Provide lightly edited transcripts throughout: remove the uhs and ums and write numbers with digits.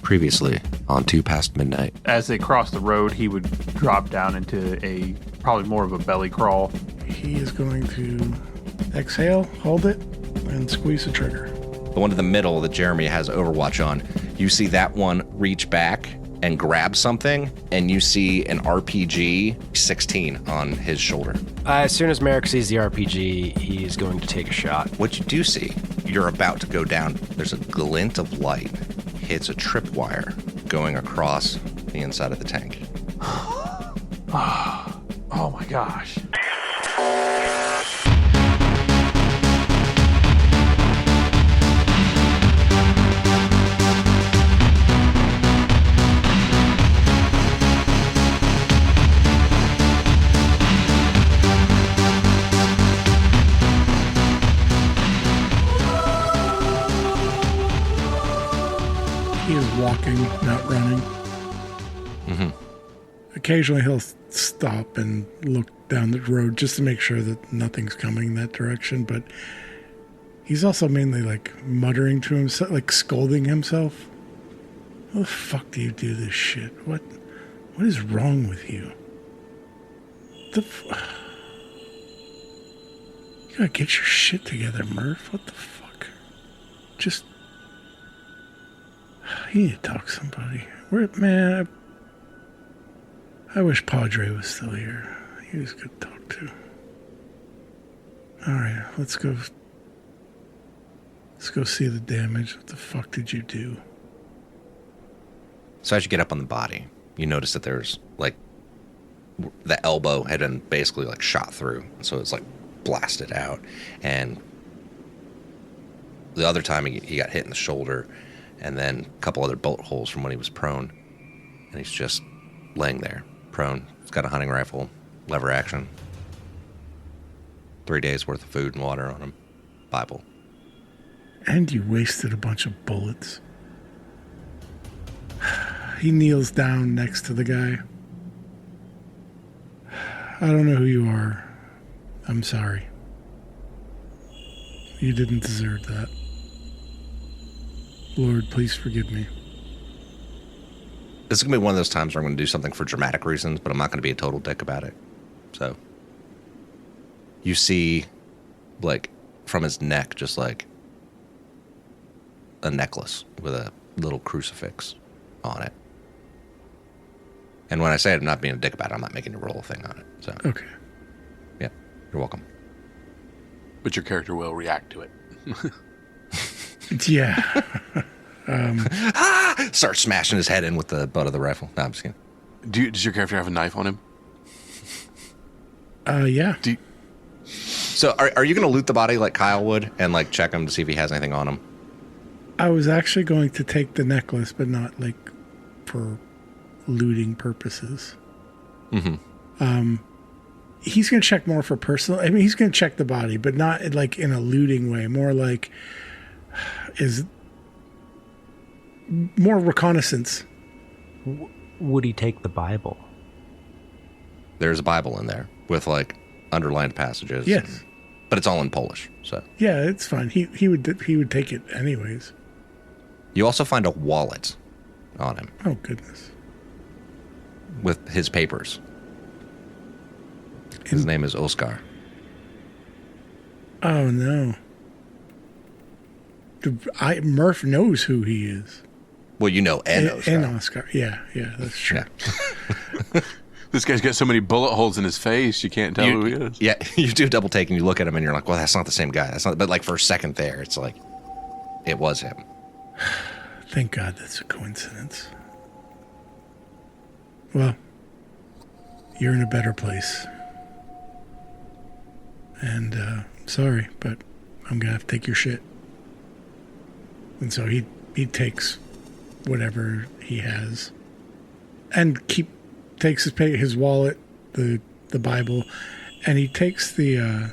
Previously on 2 Past Midnight. As they cross the road, he would drop down into probably more of a belly crawl. He is going to exhale, hold it, and squeeze the trigger. The one in the middle that Jeremy has Overwatch on, you see that one reach back and grab something, and you see an RPG 16 on his shoulder. As soon as Merrick sees the RPG, he's going to take a shot. What you do see, you're about to go down. There's a glint of light. Hits a tripwire going across the inside of the tank. Oh my gosh. He is walking, not running. Mm-hmm. Occasionally he'll stop and look down the road just to make sure that nothing's coming that direction, but he's also mainly like muttering to himself, like scolding himself. How the fuck do you do this shit? What is wrong with you? You gotta get your shit together, Murph. What the fuck? Just... You need to talk to somebody. Man, I wish Padre was still here. He was good to talk to. All right, let's go see the damage. What the fuck did you do? So as you get up on the body, you notice that there's like the elbow had been basically like shot through, so it's like blasted out. And the other time he got hit in the shoulder, and then a couple other bullet holes from when he was prone, and he's just laying there prone. He's got a hunting rifle, lever action, 3 days worth of food and water on him, Bible. And you wasted a bunch of bullets. He kneels down next to the guy. I don't know who you are. I'm sorry. You didn't deserve that. Lord, please forgive me. This is going to be one of those times where I'm going to do something for dramatic reasons, but I'm not going to be a total dick about it. So, you see, like, from his neck, just like a necklace with a little crucifix on it. And when I say I'm not being a dick about it, I'm not making you roll a thing on it. So, Okay. Yeah, you're welcome. But your character will react to it. Yeah. Start smashing his head in with the butt of the rifle. No, I'm just kidding. Does your character have a knife on him? Yeah. So are you going to loot the body like Kyle would and like check him to see if he has anything on him? I was actually going to take the necklace, but not like for looting purposes. Mm-hmm. He's going to check more for personal. I mean, he's going to check the body, but not like in a looting way. More like more reconnaissance. Would he take the Bible? There's a Bible in there with like underlined passages. Yes. But it's all in Polish, so. Yeah, it's fine. He would take it anyways. You also find a wallet on him Oh goodness. with his papers. His name is Oscar. Oh no. Murph knows who he is. Well, you know, and Oscar. And Oscar. Yeah, that's true. Yeah. This guy's got so many bullet holes in his face, you can't tell who he is. Yeah, you do a double take and you look at him and you're like, well, that's not the same guy. That's not. But like for a second there, it's like, it was him. Thank God that's a coincidence. Well, you're in a better place. And sorry, but I'm going to have to take your shit. And so he takes whatever he has and takes his wallet, the Bible, and he takes the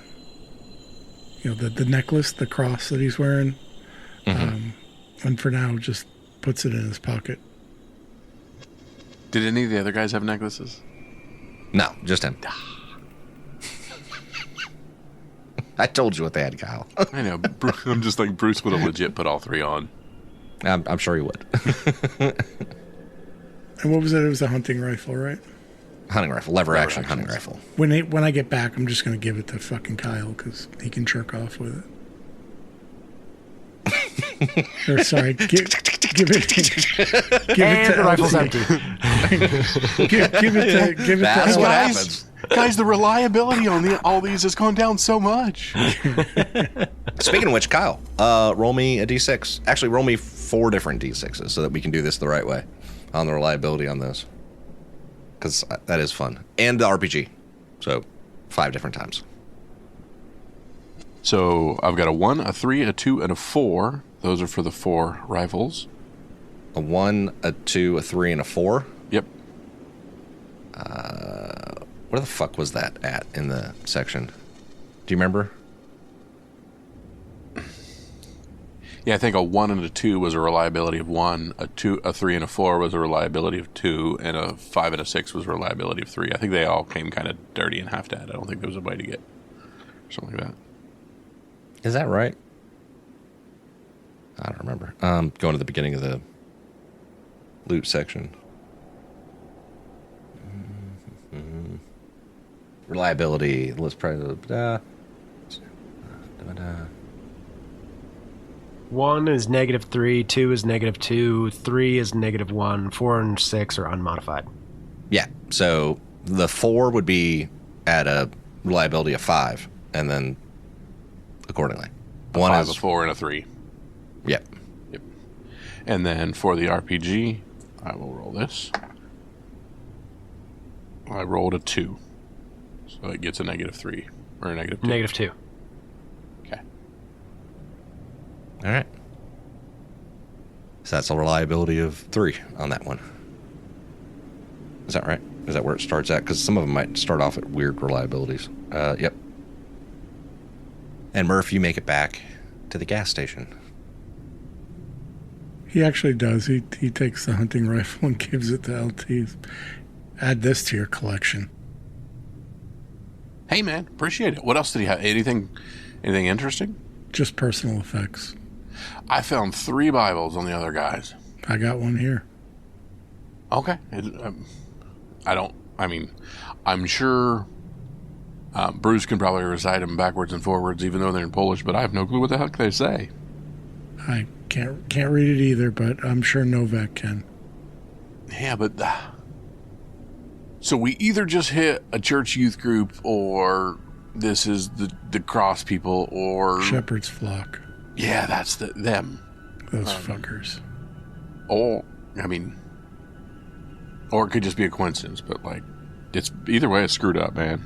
the necklace, the cross that he's wearing, and for now just puts it in his pocket. Did any of the other guys have necklaces? No, just him. I told you what they had, Kyle. I know. I'm just like, Bruce would have legit put all three on. I'm sure he would. And what was it? It was a hunting rifle, right? Hunting rifle, lever action hunting rifle. When I get back, I'm just going to give it to fucking Kyle because he can jerk off with it. Or sorry, give it And to the rifle's LT. empty. give it to That's what LT. happens. Guys, the reliability on all these has gone down so much. Speaking of which, Kyle, roll me a d6. Actually, roll me 4 different d6s so that we can do this the right way on the reliability on those. Because that is fun. And the RPG. So 5 different times. So I've got a 1, a 3, a 2, and a 4. Those are for the 4 rifles. A 1, a 2, a 3, and a 4. Yep. Where the fuck was that at in the section? Do you remember? Yeah, I think a 1 and a 2 was a reliability of 1. A 3, and a 4 was a reliability of 2, and a 5 and a 6 was a reliability of 3. I think they all came kind of dirty and half-dead. I don't think there was a way to get something like that. Is that right? I don't remember. Going to the beginning of the loot section. Reliability. Let's probably. 1 is -3, 2 is -2, 3 is -1, 4 and 6 are unmodified. Yeah. So the 4 would be at a reliability of 5, and then accordingly. A 1 5, is a 4, and a 3. Yep. Yep. And then for the RPG, I will roll this. I rolled a 2. So it gets a -3. Or a -2. -2. Okay. All right. So that's a reliability of 3 on that one. Is that right? Is that where it starts at? Because some of them might start off at weird reliabilities. Yep. And Murph, you make it back to the gas station. He actually does. He takes the hunting rifle and gives it to LT. Add this to your collection. Hey, man. Appreciate it. What else did he have? Anything interesting? Just personal effects. I found 3 Bibles on the other guys. I got one here. Okay. I'm sure Bruce can probably recite them backwards and forwards, even though they're in Polish, but I have no clue what the heck they say. I can't read it either, but I'm sure Novak can. Yeah, but... So we either just hit a church youth group, or this is the cross people, or... Shepards Flock. Yeah, that's them. Those fuckers. Or it could just be a coincidence, but, it's either way, it's screwed up, man.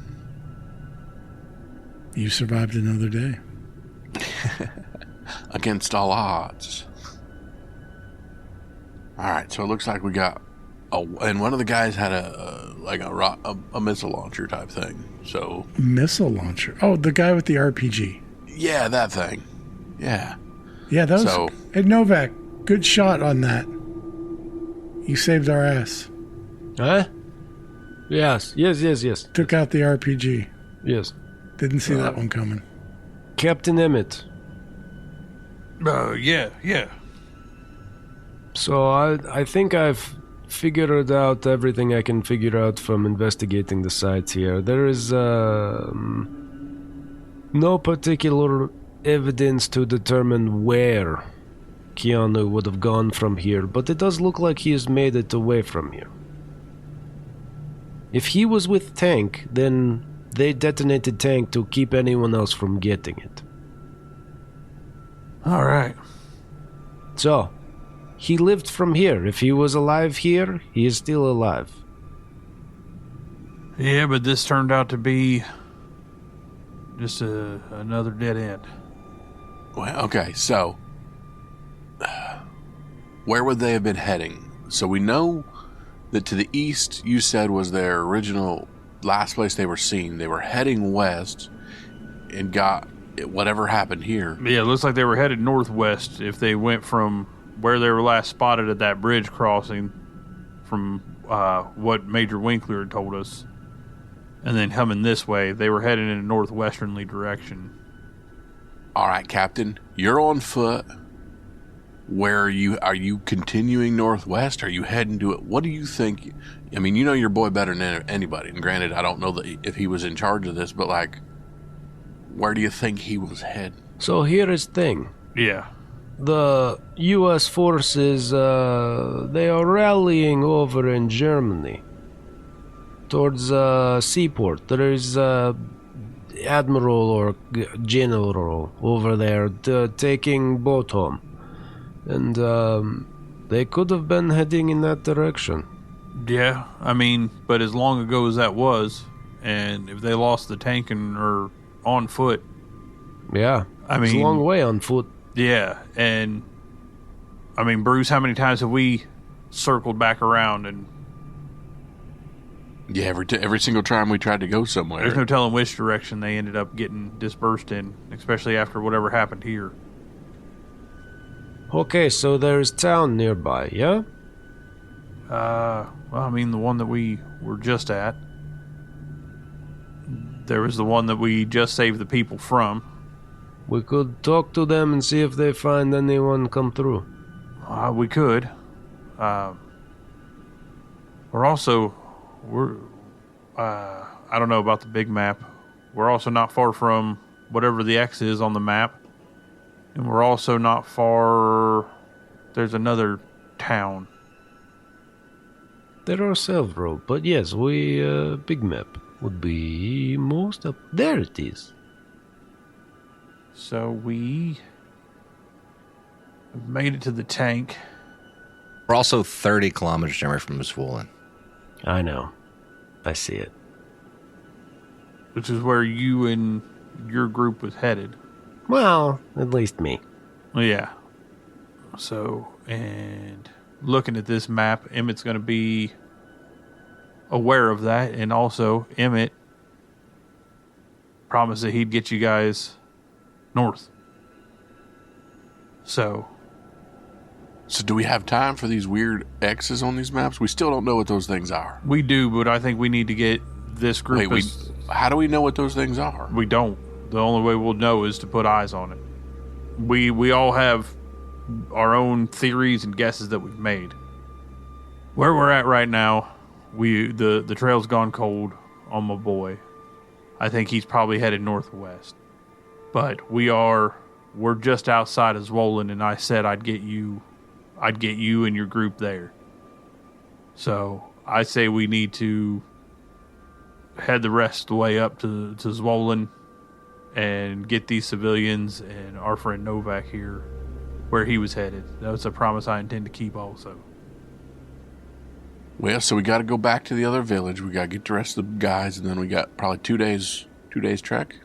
You survived another day. Against all odds. All right, so it looks like we got... and one of the guys had a missile launcher type thing, so... Missile launcher? Oh, the guy with the RPG. Yeah, that thing. Yeah. Yeah, that was... So- Hey, Novak, good shot on that. You saved our ass. Huh? Yes. Took out the RPG. Yes. Didn't see that one coming. Captain Emmett. Yeah. So I think I've figured out everything I can figure out from investigating the sites here. There is no particular evidence to determine where Keanu would have gone from here, but it does look like he has made it away from here. If he was with Tank, then they detonated Tank to keep anyone else from getting it. All right. So, he lived from here. If he was alive here, he is still alive. Yeah, but this turned out to be just another dead end. Well, okay, so... where would they have been heading? So we know that to the east, you said, was their original last place they were seen. They were heading west and got whatever happened here. Yeah, it looks like they were headed northwest if they went from where they were last spotted at that bridge crossing from what Major Winkler had told us. And then coming this way, they were heading in a northwesternly direction. All right, Captain, you're on foot. where are you continuing northwest? Are you heading to it? What do you think? I mean, you know your boy better than anybody. And granted, I don't know if he was in charge of this, but like, where do you think he was heading? So here is thing. Yeah. The U.S. forces, they are rallying over in Germany towards seaport. There is admiral or general over there taking boat home, and they could have been heading in that direction. Yeah, I mean, but as long ago as that was, and if they lost the tank and are on foot, Yeah, I it's a mean- long way on foot. yeah, and I mean, Bruce, how many times have we circled back around, and Yeah, every single time we tried to go somewhere. there's no telling which direction they ended up getting dispersed in, especially after whatever happened here. Okay, so there's town nearby, yeah? Well, I mean, the one that we were just at. There was the one that we just saved the people from. We could talk to them and see if they find anyone come through. We could. We're I don't know about the big map. We're also not far from whatever the X is on the map. And we're also not far. There's another town. There are several, but yes, big map would be most up. There it is. So we have made it to the tank. We're also 30 kilometers away from Swollen. I know. I see it. Which is where you and your group was headed. Well, at least me. Yeah. So, and looking at this map, Emmett's going to be aware of that. And also, Emmett promised that he'd get you guys north. So So do we have time for these weird X's on these maps? We still don't know what those things are. we do, but I think we need to get this group. Wait, how do we know what those things are? We don't. The only way we'll know is to put eyes on it. We all have our own theories and guesses that we've made. Where we're at right now, the trail's gone cold on my boy. I think he's probably headed northwest. But we're just outside of Zwollen, and I said I'd get you and your group there. So I say we need to head the rest of the way up to Zwollen and get these civilians and our friend Novak here where he was headed. That's a promise I intend to keep also. Well, so we got to go back to the other village. We got to get the rest of the guys, and then we got probably 2 days trek.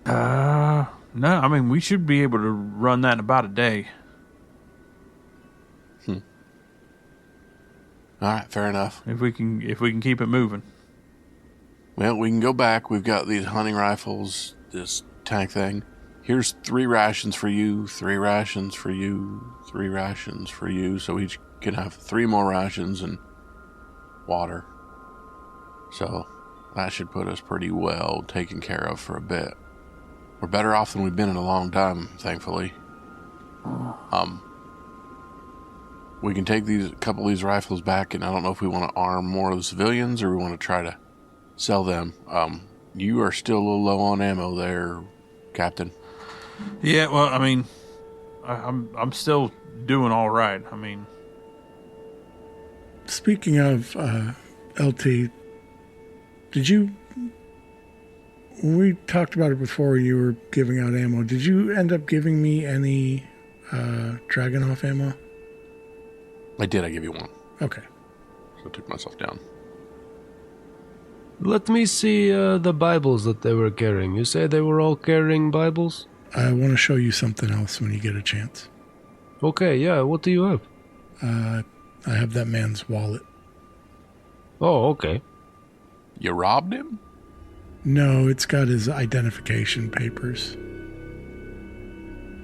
No, I mean, we should be able to run that in about a day. All right, fair enough. If we can keep it moving. Well, we can go back. We've got these hunting rifles, this tank thing. Here's 3 rations for you, 3 rations for you, 3 rations for you. So each can have 3 more rations and water. So that should put us pretty well taken care of for a bit. We're better off than we've been in a long time, thankfully. We can take a couple of these rifles back, and I don't know if we want to arm more of the civilians or we want to try to sell them. You are still a little low on ammo there, Captain. Yeah, well, I mean, I'm still doing all right. I mean, Speaking of LT, we talked about it before you were giving out ammo. Did you end up giving me any Dragunov ammo? I did. I give you 1. Okay. So I took myself down. Let me see the Bibles that they were carrying. You say they were all carrying Bibles? I want to show you something else when you get a chance. Okay, yeah, what do you have? I have that man's wallet. Oh, okay. You robbed him? No, it's got his identification papers.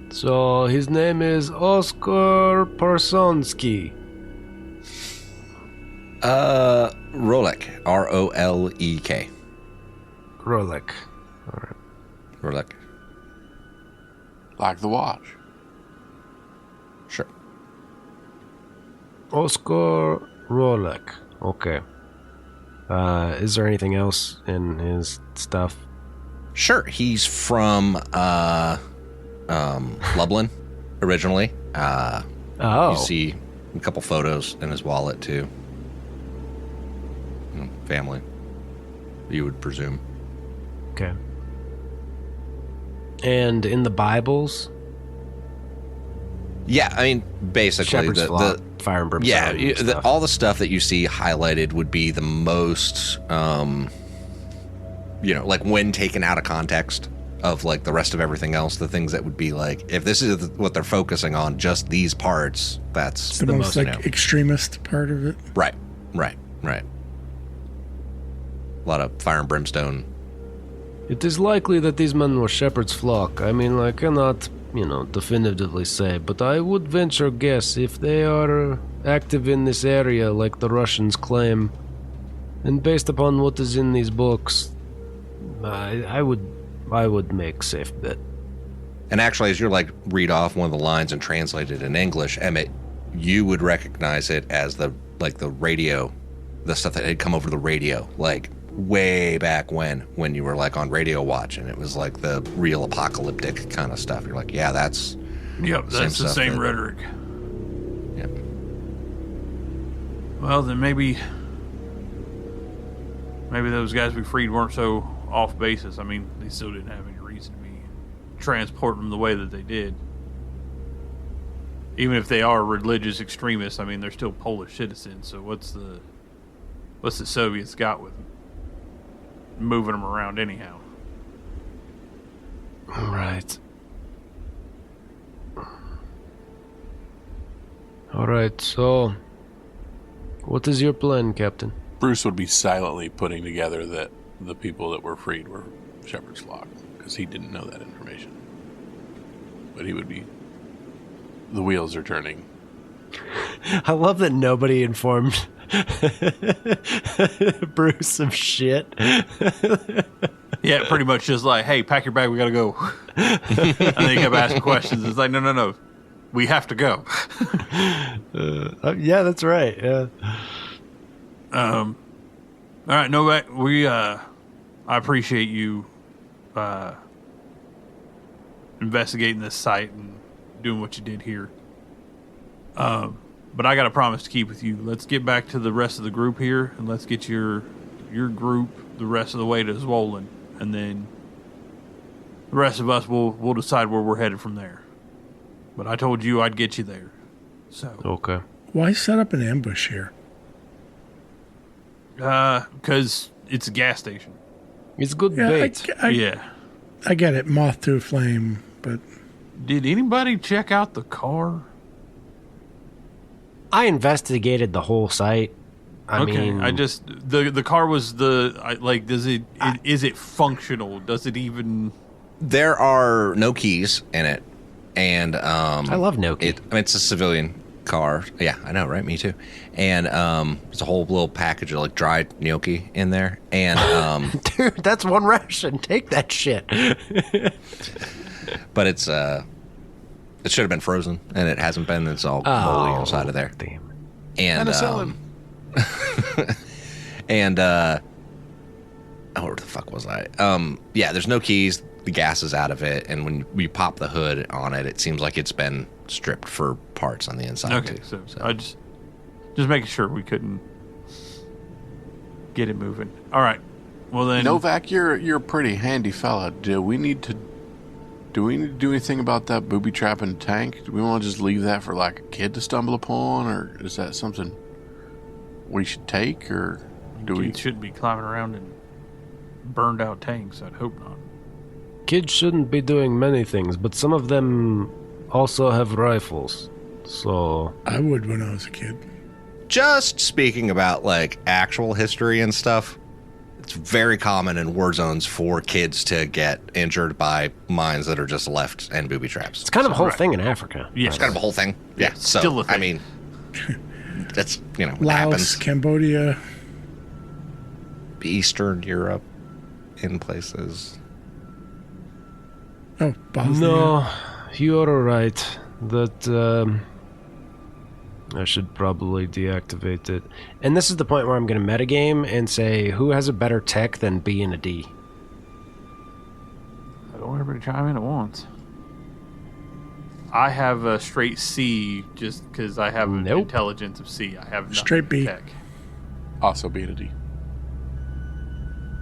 So his name is Oskar Parsonsky. Rolek. R-O-L-E-K. Rolek. Alright. Rolek. Like the watch. Sure. Oscar Rolek. Okay. Is there anything else in his stuff? Sure, he's from Lublin originally. You see a couple photos in his wallet too. Family, you would presume. Okay. And in the Bibles? Yeah, I mean, basically Shepards Flock, Fire and Brimstone. Yeah, all the stuff that you see highlighted would be the most, like when taken out of context of like the rest of everything else, the things that would be like, if this is what they're focusing on, just these parts, that's It's the most like extremist part of it. Right. A lot of fire and brimstone. It is likely that these men were Shepards Flock. I mean, I cannot, definitively say, but I would venture guess if they are active in this area like the Russians claim, and based upon what is in these books, I would make safe bet. And actually, as you're like read off one of the lines and translate it in English, Emmett, you would recognize it as the radio, the stuff that had come over the radio, like way back when you were like on Radio Watch, and it was like the real apocalyptic kind of stuff. You're like, yeah, that's that's the same rhetoric. Yeah. Well, then maybe those guys we freed weren't so off basis. I mean, they still didn't have any reason to be transporting them the way that they did. Even if they are religious extremists, I mean, they're still Polish citizens. So what's the Soviets got with them? Moving them around anyhow. Right. Alright, so what is your plan, Captain? Bruce would be silently putting together that the people that were freed were Shepards Flock, because he didn't know that information. But he would be... The wheels are turning. I love that nobody informed Bruce of shit. Yeah, pretty much just like, hey, pack your bag, we gotta go. And then he kept asking questions. It's like, no, we have to go. Yeah, that's right. Yeah. All right, no, I appreciate you investigating this site and doing what you did here. But I got a promise to keep with you. Let's get back to the rest of the group here, and let's get your group the rest of the way to Zwollen, and then the rest of us we'll decide where we're headed from there. But I told you I'd get you there. So Okay. Why set up an ambush here? because it's a gas station. It's good Yeah, bait. I get it, moth to a flame, but Did anybody check out the car? I investigated the whole site. I mean, I just the car was is it functional? Does it even? There are no keys in it, and I love no key. It's a civilian car. Yeah, I know, right? Me too. And there's a whole little package of like dried gnocchi in there, and Dude, that's one ration. Take that shit. but it's it should have been frozen, and it hasn't been. It's all moldy inside of there. Damn. And and where the fuck was I? Yeah, there's no keys. The gas is out of it, and when we pop the hood on it, it seems like it's been stripped for parts on the inside. Okay, too. so I just making sure we couldn't get it moving. All right. Well then, Novak, you're a pretty handy fella. Do we need to do anything about that booby trapping tank? Do we want to just leave that for like a kid to stumble upon, or is that something we should take, or do we? kids shouldn't be climbing around in burned out tanks. I'd hope not. Kids shouldn't be doing many things, but some of them also have rifles. So I would when I was a kid. Just speaking about like actual history and stuff, it's very common in war zones for kids to get injured by mines that are just left and booby traps. it's kind of a whole thing in Africa. Yeah. It's kind of a whole thing. Yeah. So, still a thing. I mean, that's, it Laos, happens. Cambodia. Eastern Europe in places. Oh, Bosnia. No, you're right. That I should probably deactivate it. And this is the point where I'm going to metagame and say, who has a better tech than B and a D? I don't want everybody to chime in at once. I have a straight C just because I have an intelligence of C. I have nothing Straight B. tech. Also B and a D.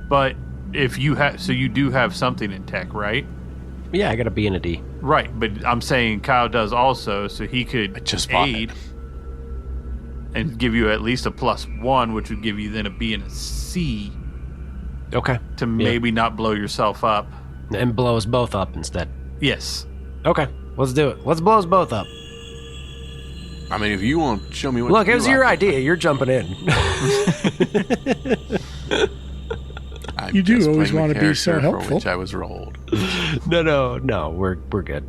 But if you have, so you do have something in tech, right? Yeah, I got a B and a D. Right, but I'm saying Kyle does also, so he could I just bought aid it. and give you at least a +1, which would give you then a B and a C Okay. to maybe not blow yourself up. And blow us both up instead. Yes. Okay, let's do it. Let's blow us both up. I mean, if you want to show me what Look, to it do, was your I idea. You're jumping in. I'm You do just always playing the wanna be so character for helpful. which I was rolled. No, we're good.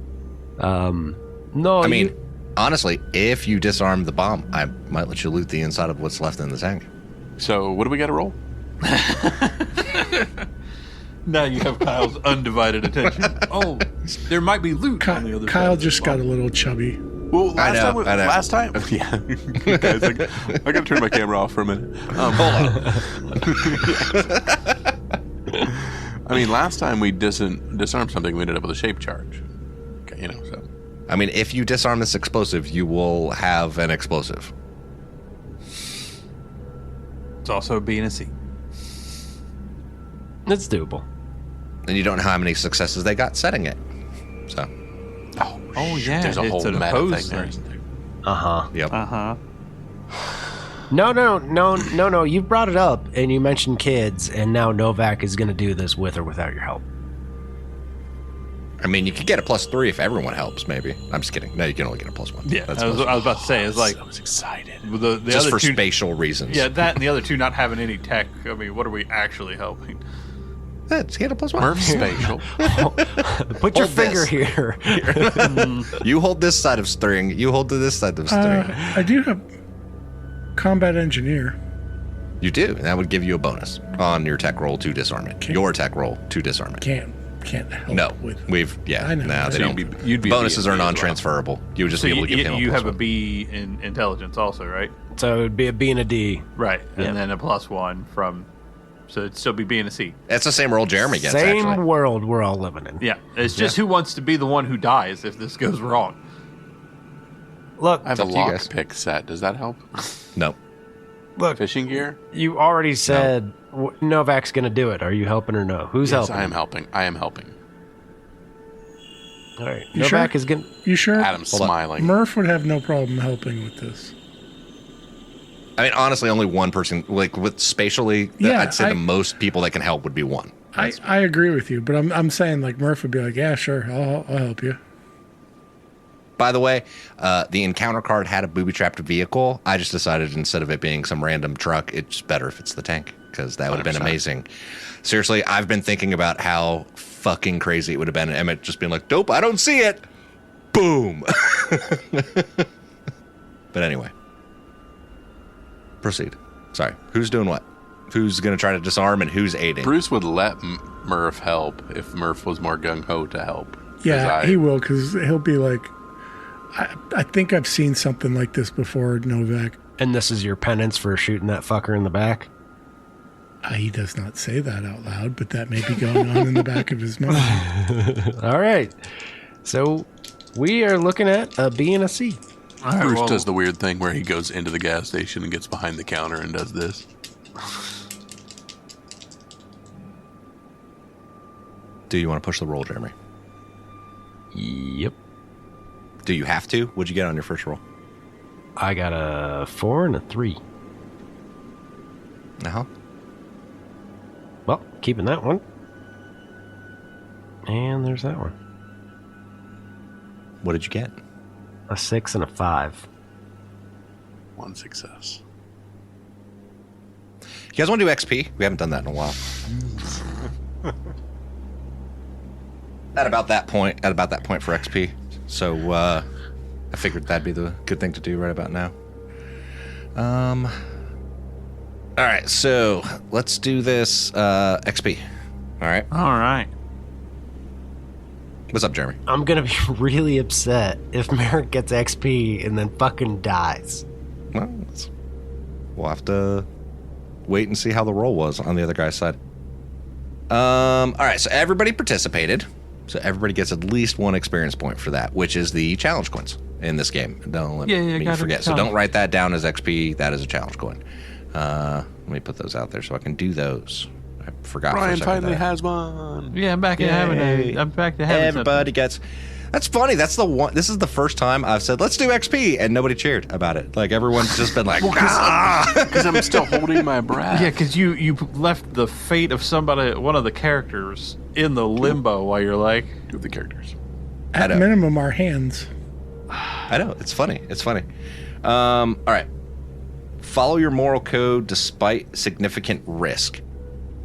No, I mean, honestly, if you disarm the bomb, I might let you loot the inside of what's left in the tank. So, what do we got to roll? Now you have Kyle's undivided attention. Oh, there might be loot on the other side. Kyle of the just got a bomb. little chubby. Well, I know. last time, yeah. Guys, I gotta turn my camera off for a minute. Hold on. I mean, last time we disarmed something, we ended up with a shape charge. Okay, so. I mean, if you disarm this explosive, you will have an explosive. It's also a B and a C. it's doable. And you don't know how many successes they got setting it. So, Oh, yeah. There's a it's whole an meta opposed thing there, thing. isn't there? Uh-huh. yep. Uh-huh. No. You brought it up, and you mentioned kids, and now Novak is going to do this with or without your help. I mean, you could get a +3 if everyone helps, maybe. I'm just kidding. No, you can only get a +1. Yeah, That's I was about to say, it's like I was excited. the just other for two, spatial reasons. Yeah, that and the other two not having any tech. I mean, what are we actually helping? Let's get a +1. Murph spatial. Put your Hold finger this. here. You hold this side of string. You hold to this side of string. I do have combat engineer. You do. And that would give you a bonus on your tech roll to disarm it. Your tech roll to disarm it. Can't help No, with. I know. Nah, they So don't. you'd be Bonuses a are B as well. non-transferable. You would just So be able to give him a you have a +1. B in intelligence also, right? So it would be a B and a D. Right, Yeah. and then a +1 from. So it'd still be B and a C. That's the same roll Jeremy gets, Same actually. world we're all living in. Yeah, it's just who wants to be the one who dies if this goes wrong. Look, I have a up to you guys. lockpick set. Does that help? No. Fishing gear? you already said Novak's going to do it. Are you helping or no? Who's Yes, helping? I am helping. I am helping. All right. You Novak sure? is going to... You sure? Adam's Hold on. smiling. Murph would have no problem helping with this. I mean, honestly, only one person, like with spatially, Yeah, I'd say the most people that can help would be one. I agree with you, but I'm saying like Murph would be like, yeah, sure, I'll help you. By the way, the encounter card had a booby-trapped vehicle. I just decided instead of it being some random truck, it's better if it's the tank, because that would have been 100%. amazing. Seriously, I've been thinking about how fucking crazy it would have been. Emmett just being like, dope, I don't see it. Boom. But anyway. Proceed. Sorry. Who's doing what? Who's going to try to disarm and who's aiding? Bruce would let Murph help if Murph was more gung-ho to help. 'Cause Yeah, he will, because he'll be like, I think I've seen something like this before, Novak. And this is your penance for shooting that fucker in the back? He does not say that out loud, but that may be going on in the back of his mind. All right. So we are looking at a B and a C. All right, Bruce well, does the weird thing where he goes into the gas station and gets behind the counter and does this. Do you want to push the roll, Jeremy? Yep. Do you have to? What'd you get on your first roll? I got a 4 and a 3. Uh-huh. Well, keeping that one. And there's that one. What did you get? A 6 and a 5. One success. You guys want to do XP? We haven't done that in a while. At about that point for XP. So I figured that'd be the good thing to do right about now. All right, so let's do this XP. All right. all right. What's up, Jeremy? I'm going to be really upset if Merrick gets XP and then fucking dies. we'll have to wait and see how the roll was on the other guy's side. All right, so everybody participated. So everybody gets at least 1 experience point for that, which is the challenge coins in this game. Don't let me forget. So don't write that down as XP. That is a challenge coin. Let me put those out there so I can do those. I forgot. Brian for a second finally there. has one. Yeah, I'm back to having it. I'm back to having Everybody gets. That's funny. That's the one. This is the first time I've said let's do XP, and nobody cheered about it. Like everyone's just been like, Because I'm still holding my breath. Yeah, because you left the fate of one of the characters in the limbo while you're like... Two of the characters. At minimum, our hands. I know. It's funny. It's funny. All right. Follow your moral code despite significant risk.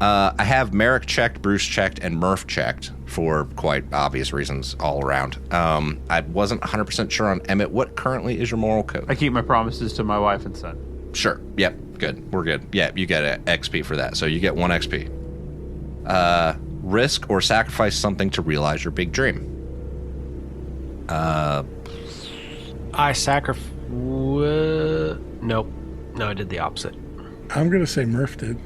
I have Merrick checked, Bruce checked, and Murph checked for quite obvious reasons all around. I wasn't 100% sure on Emmett. What currently is your moral code? I keep my promises to my wife and son. Sure. Yep. Good. We're good. Yeah, you get an XP for that. So you get 1 XP. Risk or sacrifice something to realize your big dream. I Nope. No, I did the opposite. I'm going to say Murph did.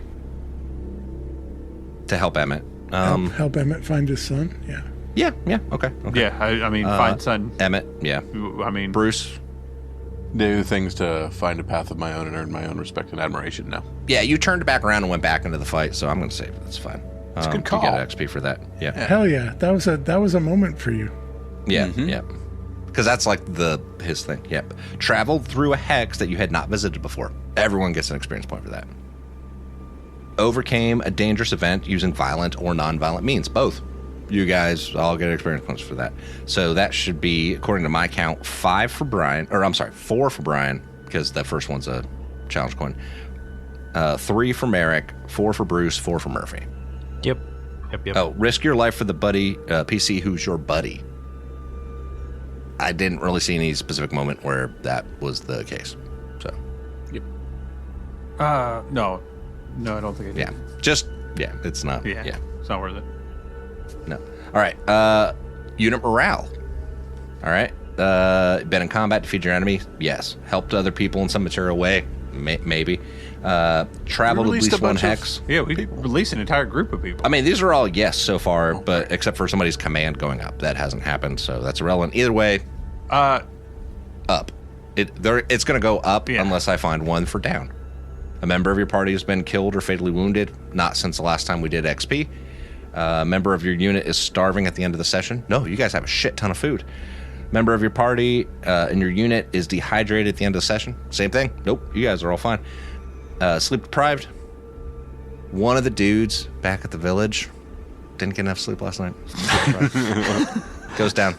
To help Emmett. Help Emmett find his son? Yeah. Yeah. Okay. Yeah, I mean, find son. Emmett. Yeah. I mean, Bruce. Do things to find a path of my own and earn my own respect and admiration. No. Yeah, you turned back around and went back into the fight, so I'm going to say that's fine. It's a good call. You get XP for that. Yeah. Hell yeah. That was a moment for you. Yeah. Yeah. Because that's like his thing. Yep. Traveled through a hex that you had not visited before. Everyone gets an experience point for that. Overcame a dangerous event using violent or non-violent means. Both. You guys all get experience points for that. So that should be, according to my count, 5 for Brian. Or I'm sorry, 4 for Brian, because that first one's a challenge coin. 3 for Merrick, 4 for Bruce, 4 for Murphy. Yep. Oh, risk your life for the buddy PC who's your buddy. I didn't really see any specific moment where that was the case. So, Yep. no, I don't think I did. Yeah, it's not. Yeah, it's not worth it. No. All right. Unit morale. All right. Been in combat, defeat your enemy. Yes. Helped other people in some material way. Maybe. Traveled at least 1 hex. Yeah, we released an entire group of people. I mean, these are all yes so far, but except for somebody's command going up. That hasn't happened, so that's irrelevant. Either way, up. It's going to go up unless I find 1 for down. A member of your party has been killed or fatally wounded. Not since the last time we did XP. A member of your unit is starving at the end of the session. No, you guys have a shit ton of food. Member of your party and your unit is dehydrated at the end of the session. Same thing. Nope, you guys are all fine. Sleep deprived. One of the dudes back at the village didn't get enough sleep last night. Goes down.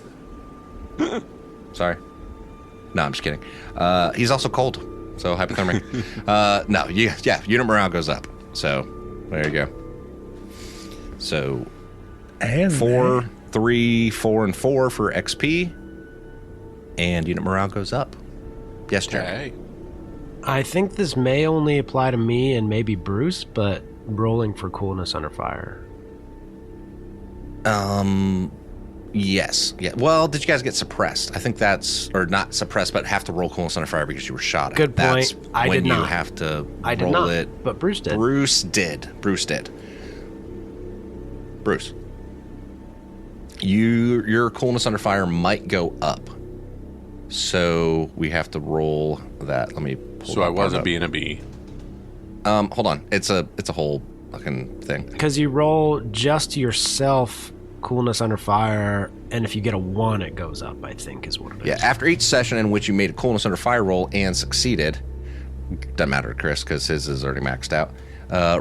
Sorry. No, I'm just kidding. He's also cold, so hypothermic. Unit morale goes up. So there you go. So And 4, 3, 4, and 4 for XP, and unit morale goes up. Yes, Jerry. Okay. I think this may only apply to me and maybe Bruce, but rolling for coolness under fire. Yes. Yeah. Well, did you guys get suppressed? I think or not suppressed, but have to roll coolness under fire because you were shot at. Good point. That's I when did you not. have to I did roll not, it. but Bruce did. Bruce did. Bruce. Your coolness under fire might go up. So we have to roll that. Let me pull So I was a up. B and a B. Hold on. It's a whole fucking thing. Because you roll just yourself coolness under fire, and if you get a 1, it goes up, I think, is what it is. Yeah, after each session in which you made a coolness under fire roll and succeeded, doesn't matter to Chris because his is already maxed out,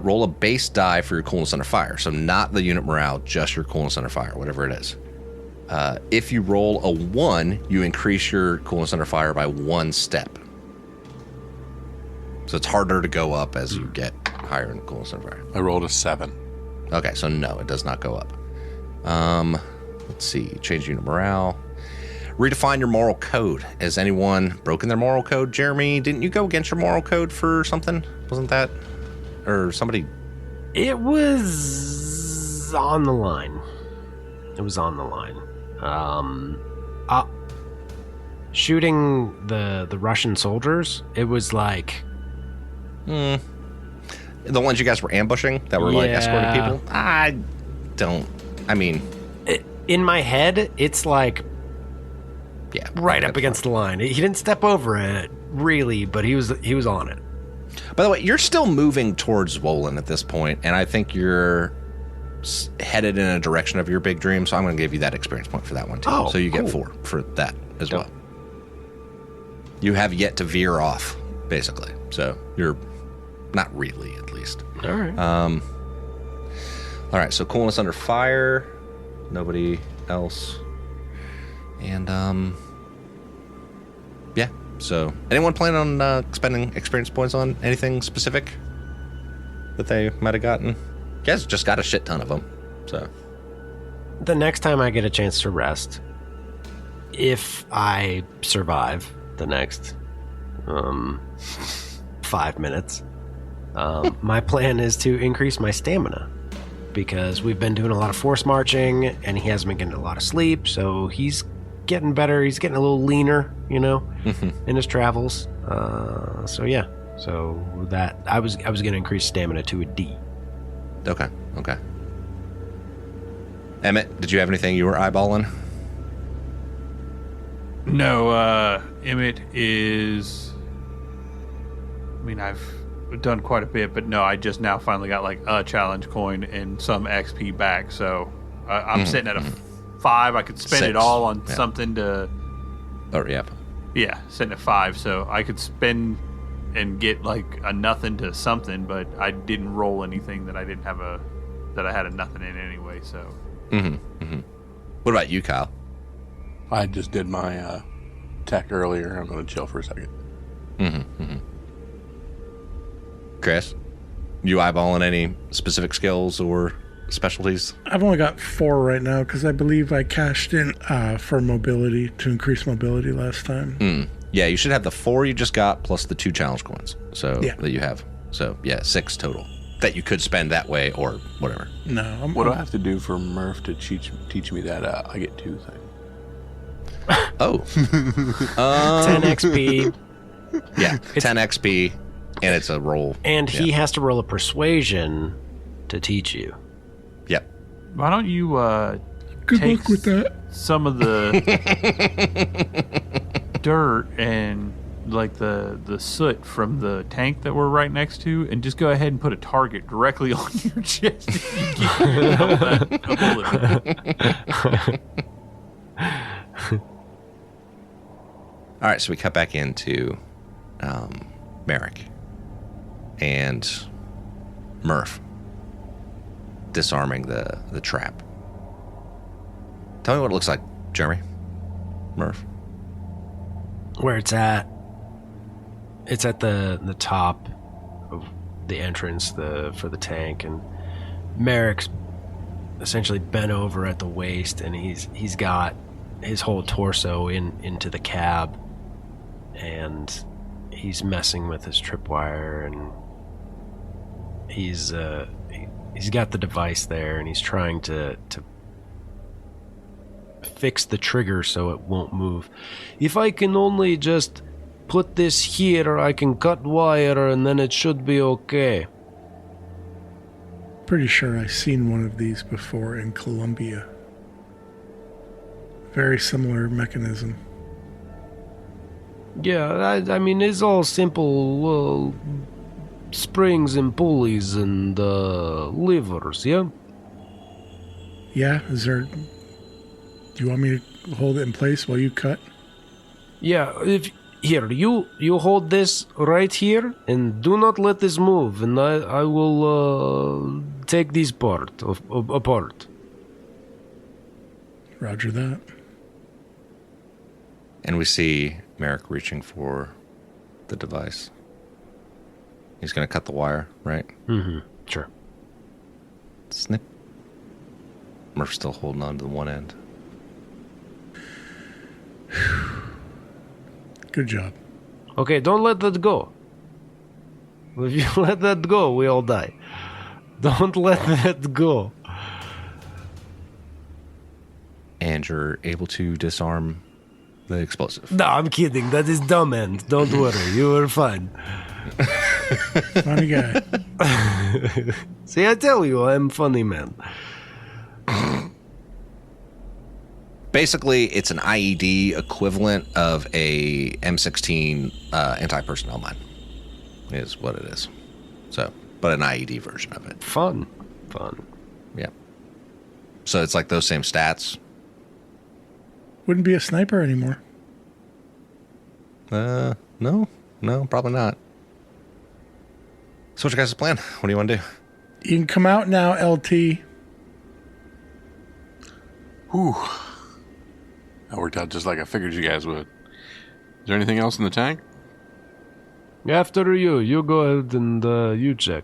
roll a base die for your coolness under fire. So not the unit morale, just your coolness under fire, whatever it is. If you roll a 1, you increase your coolness under fire by 1 step. So it's harder to go up as you get higher in coolness under fire. I rolled a 7. Okay, so no, it does not go up. Let's see. Change unit morale. Redefine your moral code. Has anyone broken their moral code? Jeremy, didn't you go against your moral code for something? Wasn't that? Or somebody? It was on the line. It was on the line. Shooting the Russian soldiers, it was like The ones you guys were ambushing that were like escorting people? I mean, in my head, it's like right up against the line. He didn't step over it really, but he was on it. By the way, you're still moving towards Wolin at this point, and I think you're headed in a direction of your big dream, so I'm going to give you that experience point for that one too. So you get 4 for that as well. You have yet to veer off, basically. So you're not really, at least. All right. All right. So coolness under fire. Nobody else. And yeah. So anyone planning on spending experience points on anything specific that they might have gotten? You guys just got a shit ton of them. So the next time I get a chance to rest, if I survive the next 5 minutes, my plan is to increase my stamina, because we've been doing a lot of force marching and he hasn't been getting a lot of sleep, so he's getting better. He's getting a little leaner, in his travels. So that I was going to increase stamina to a D. Okay. Emmett, did you have anything you were eyeballing? No, Emmett is... I mean, I've done quite a bit, but no, I just now finally got like a challenge coin and some XP back, so I'm sitting at a 5. I could spend 6. it all on something to... Oh, yeah. Yeah, sitting at 5, so I could spend and get like a nothing to something, but I didn't roll anything that I didn't have that I had a nothing in anyway, so... What about you, Kyle? I just did my tech earlier. I'm going to chill for a second. Chris, you eyeballing any specific skills or specialties? I've only got 4 right now because I believe I cashed in for mobility to increase mobility last time. Yeah, you should have the 4 you just got plus the 2 challenge coins. So that you have. So yeah, 6 total that you could spend that way or whatever. No, What do I have to do for Murph to teach me that I get 2 things? Oh, 10 XP. Yeah, 10 XP, and it's a roll. And he has to roll a persuasion to teach you. Yep. Why don't you Good take luck with that. some of the dirt and like the soot from the tank that we're right next to, and just go ahead and put a target directly on your chest if you get a bullet. All right, so we cut back into Merrick and Murph disarming the trap. Tell me what it looks like, Jeremy. Murph. Where it's at the top of the entrance for the tank, and Merrick's essentially bent over at the waist, and he's got his whole torso into the cab, and he's messing with his tripwire, and he's got the device there, and he's trying to fix the trigger so it won't move. If I can only just put this here, I can cut wire, and then it should be okay. Pretty sure I've seen one of these before in Colombia. Very similar mechanism. Yeah, I mean, it's all simple springs and pulleys and levers, yeah? Yeah, do you want me to hold it in place while you cut? Yeah, here, you hold this right here, and do not let this move, and I will take this part apart. Roger that. And we see Merrick reaching for the device. He's going to cut the wire, right? Mm-hmm, sure. Snip. Murph's still holding on to the one end. Good job. Okay, don't let that go. If you let that go, we all die. Don't let that go. And you're able to disarm the explosive. No, I'm kidding. That is dumb end. Don't worry. You are fine. Funny guy. See, I tell you, I'm funny, man. Basically, it's an IED equivalent of a M16 anti-personnel mine, is what it is. So, but an IED version of it. Fun. Yeah. So it's like those same stats. Wouldn't be a sniper anymore. No, probably not. So what's your guys' plan? What do you want to do? You can come out now, LT. Whew. That worked out just like I figured you guys would. Is there anything else in the tank? After you go ahead and you check.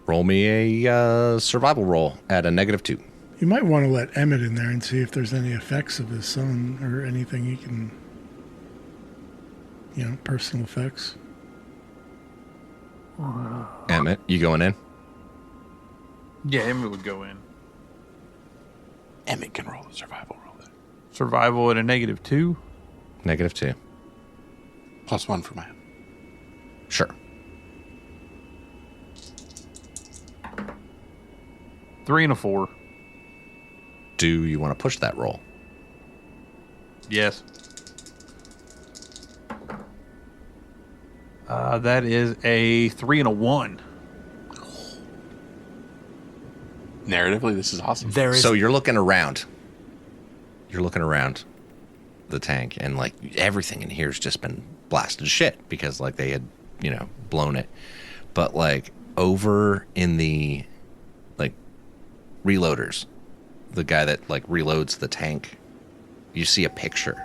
Roll me a survival roll at a -2. You might want to let Emmett in there and see if there's any effects of his son or anything he can, personal effects. Emmett, you going in? Yeah, Emmett would go in. Emmett can roll the survival roll then. Survival at a -2. -2. +1 for my. Sure. 3 and a 4. Do you want to push that roll? Yes. That is a 3 and a 1. Narratively, this is awesome. So you're looking around. You're looking around the tank, and like everything in here's just been blasted to shit because like they had, blown it. But like over in the like reloaders, the guy that like reloads the tank, you see a picture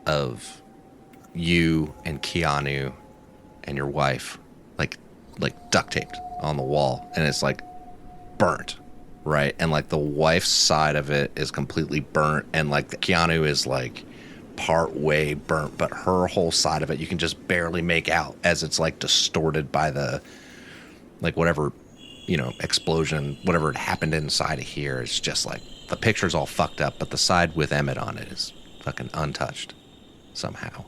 of you and Keanu and your wife like duct taped on the wall, and it's like burnt, right? And like the wife's side of it is completely burnt, and like the Keanu is like part way burnt, but her whole side of it you can just barely make out as it's like distorted by the like whatever explosion, whatever had happened inside of here. It's just like the picture's all fucked up, but the side with Emmett on it is fucking untouched somehow.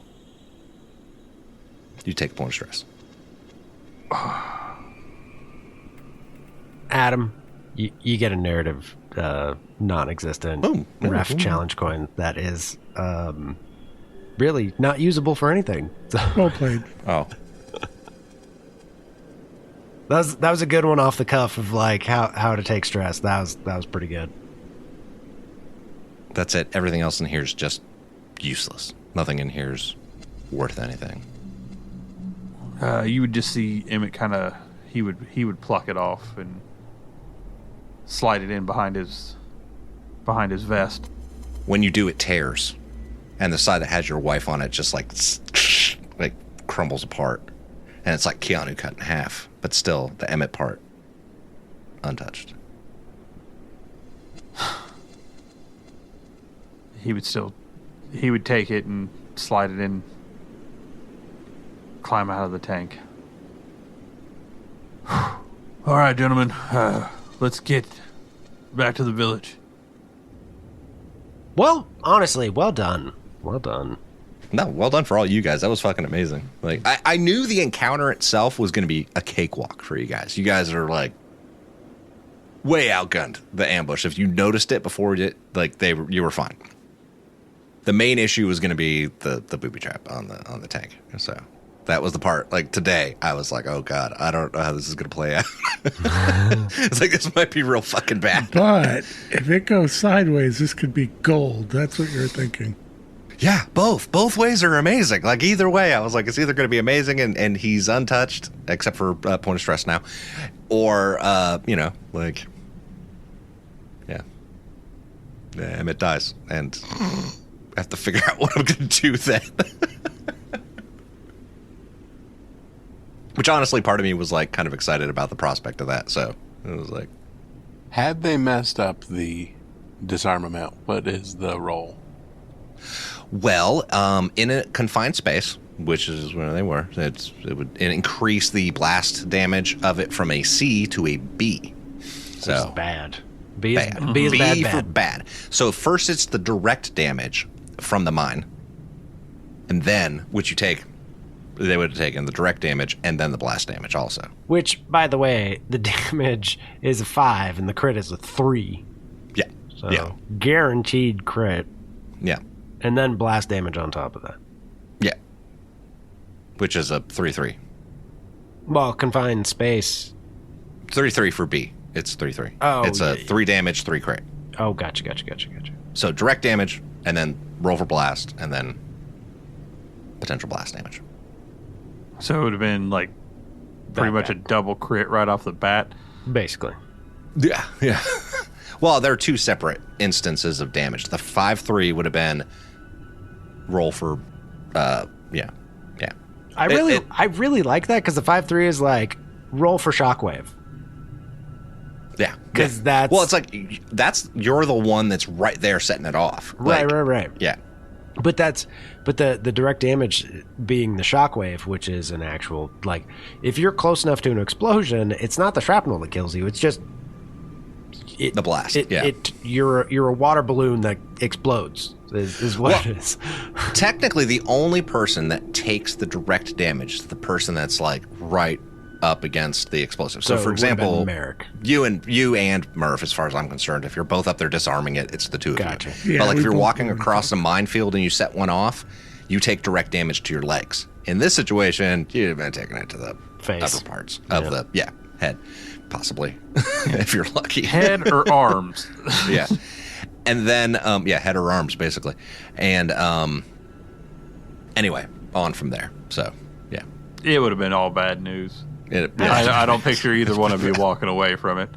You take a point of stress. Adam, you get a narrative non-existent Boom. ref challenge coin that is really not usable for anything. So Well played. Oh, that was a good one off the cuff of like how to take stress. That was pretty good. that's it. Everything else in here is just useless. Nothing in here's worth anything. You would just see Emmett kind of he would pluck it off and slide it in behind his vest. When you do, it tears, and the side that has your wife on it just like crumbles apart, and it's like Keanu cut in half, but still the Emmett part untouched. He would take it and slide it in, climb out of the tank. All right, gentlemen, let's get back to the village. Well, honestly, well done. Well done. No, well done for all you guys. That was fucking amazing. Like I knew the encounter itself was going to be a cakewalk for you guys. You guys are like way outgunned the ambush. If you noticed it before it, like you were fine. The main issue was going to be the booby trap on the tank. So that was the part. Like today, I was like, oh god, I don't know how this is going to play out. It's like this might be real fucking bad. But if it goes sideways, this could be gold. That's what you're thinking. Yeah, both ways are amazing. Like either way, I was like, it's either going to be amazing and he's untouched except for point of stress now, or like Emmett dies and I have to figure out what I'm going to do then. Which honestly, part of me was like kind of excited about the prospect of that. So it was like, Had they messed up the disarmament, what is the roll? well, in a confined space, which is where they were, it would increase the blast damage of it from a C to a B. So Which is bad. B is bad. B is bad. for bad. So first it's the direct damage from the mine. and then which you take. They would have taken the direct damage and then the blast damage also. Which, by the way, the damage is a 5 and the crit is a 3. Yeah. So Yeah. guaranteed crit. Yeah. And then blast damage on top of that. Yeah. Which is a 3/3. Well, confined space. 3/3 for B. It's 3/3. Oh, it's a 3 damage, 3 crit. Oh, gotcha. So direct damage, and then roll for blast, and then potential blast damage. So it would have been like pretty much a double crit right off the bat. Basically. Yeah, yeah. Well, there are 2 separate instances of damage. The 5/3 would have been roll for, yeah. I really like that because the 5/3 is like roll for shockwave. Yeah. 'Cause that's- Well, it's like, you're the one that's right there setting it off. Like, Right. Yeah. But the direct damage being the shockwave, which is an actual, like, if you're close enough to an explosion, it's not the shrapnel that kills you. It's just The blast, yeah. You're a water balloon that explodes. Is what it is. Technically, the only person that takes the direct damage is the person that's like right up against the explosive. So it for would've been example, Merrick. you and Murph, as far as I'm concerned, if you're both up there disarming it, it's the 2 of Gotcha. you. Yeah, But like we if you're both walking would've across a minefield and you set one off, you take direct damage to your legs. In this situation, you've been taking it to the Face. upper parts of the head, possibly if you're lucky. Head or arms? Yeah. And then, head or arms, basically. And anyway, on from there. So, yeah. It would have been all bad news. Yeah. I don't picture either one of you walking away from it.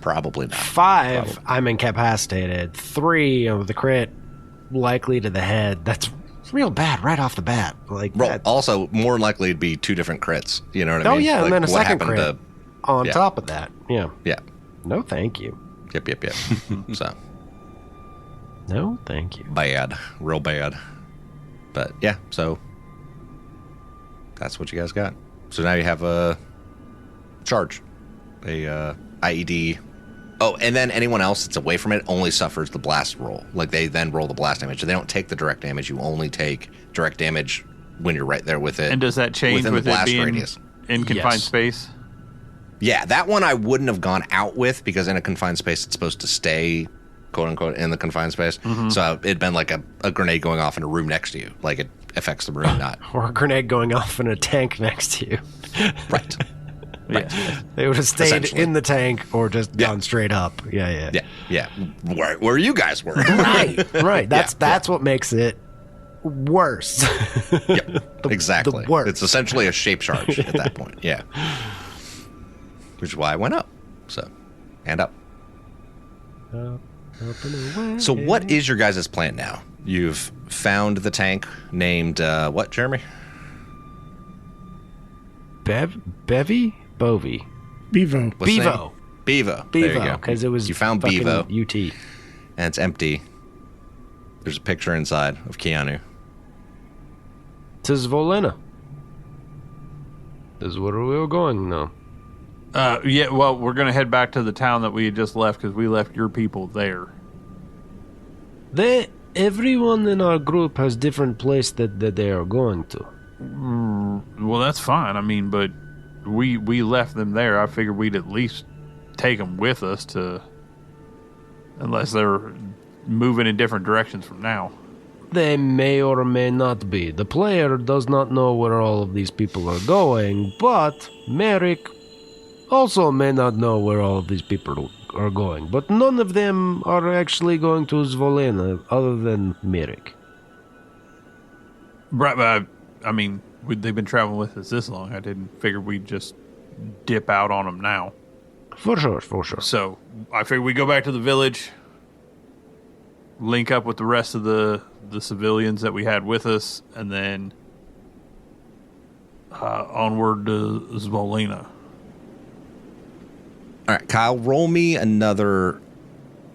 Probably not. 5, I'm incapacitated. 3, with the crit, likely to the head. That's real bad right off the bat. Like Roll, that. also, more than likely it'd be 2 different crits. You know what I Oh mean? yeah, Like, and then a what second happened crit on yeah. top of that. Yeah. Yeah. No, thank you. Yep. So, No, thank you. bad. Real bad. But, yeah, so that's what you guys got. So now you have a charge. A IED. Oh, and then anyone else that's away from it only suffers the blast roll. Like, they then roll the blast damage. They don't take the direct damage. You only take direct damage when you're right there with it. And does that change within with the it blast being radius? in confined Yes. space? Yeah, that one I wouldn't have gone out with because in a confined space, it's supposed to stay, quote unquote, in the confined space. So it'd been like a grenade going off in a room next to you. Like, it affects the room, not. Or a grenade going off in a tank next to you. Right. Yeah. They would have stayed Essentially. in the tank or just Yeah. gone straight up. Yeah. Yeah. Where you guys were. Right. That's what makes it worse. Yep. Exactly. the worst. It's essentially a shape charge at that point. Yeah. Which is why I went up. So, and up. So what is your guys' plan now? You've found the tank named, what, Jeremy? Bevy? Bovey. Bevo. What's the name? Bevo. Bevo. There you Bevo. go. Because it was You found fucking Bevo, UT. and it's empty. There's a picture inside of Keanu. To Zvolena. This is where we were going now. Yeah, well, we're going to head back to the town that we had just left because we left your people there. Everyone in our group has different place that they are going to. Well, that's fine. I mean, but we left them there. I figured we'd at least take them with us to, unless they're moving in different directions from now. They may or may not be. The player does not know where all of these people are going, but Merrick also may not know where all of these people are going. But none of them are actually going to Zvolena other than Merrick. Right, but I mean, they've been traveling with us this long. I didn't figure we'd just dip out on them now. For sure. So I figured we go back to the village, link up with the rest of the civilians that we had with us, and then onward to Zvolena. All right, Kyle, roll me another,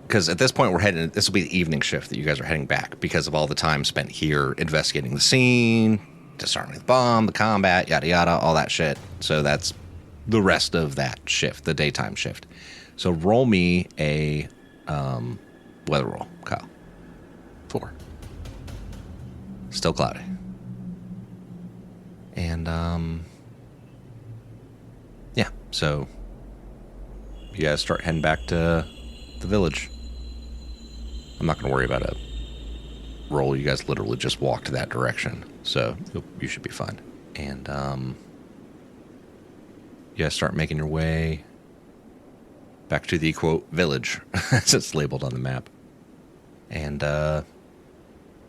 because at this point we're heading, this will be the evening shift that you guys are heading back because of all the time spent here investigating the scene, disarming the bomb, the combat, yada yada, all that shit. So that's the rest of that shift, the daytime shift. So roll me a weather roll, Kyle. 4. Still cloudy. And, yeah, so you guys start heading back to the village. I'm not going to worry about a roll. You guys literally just walked that direction, so you should be fine. And, you guys start making your way back to the, quote, village, as it's labeled on the map. And, by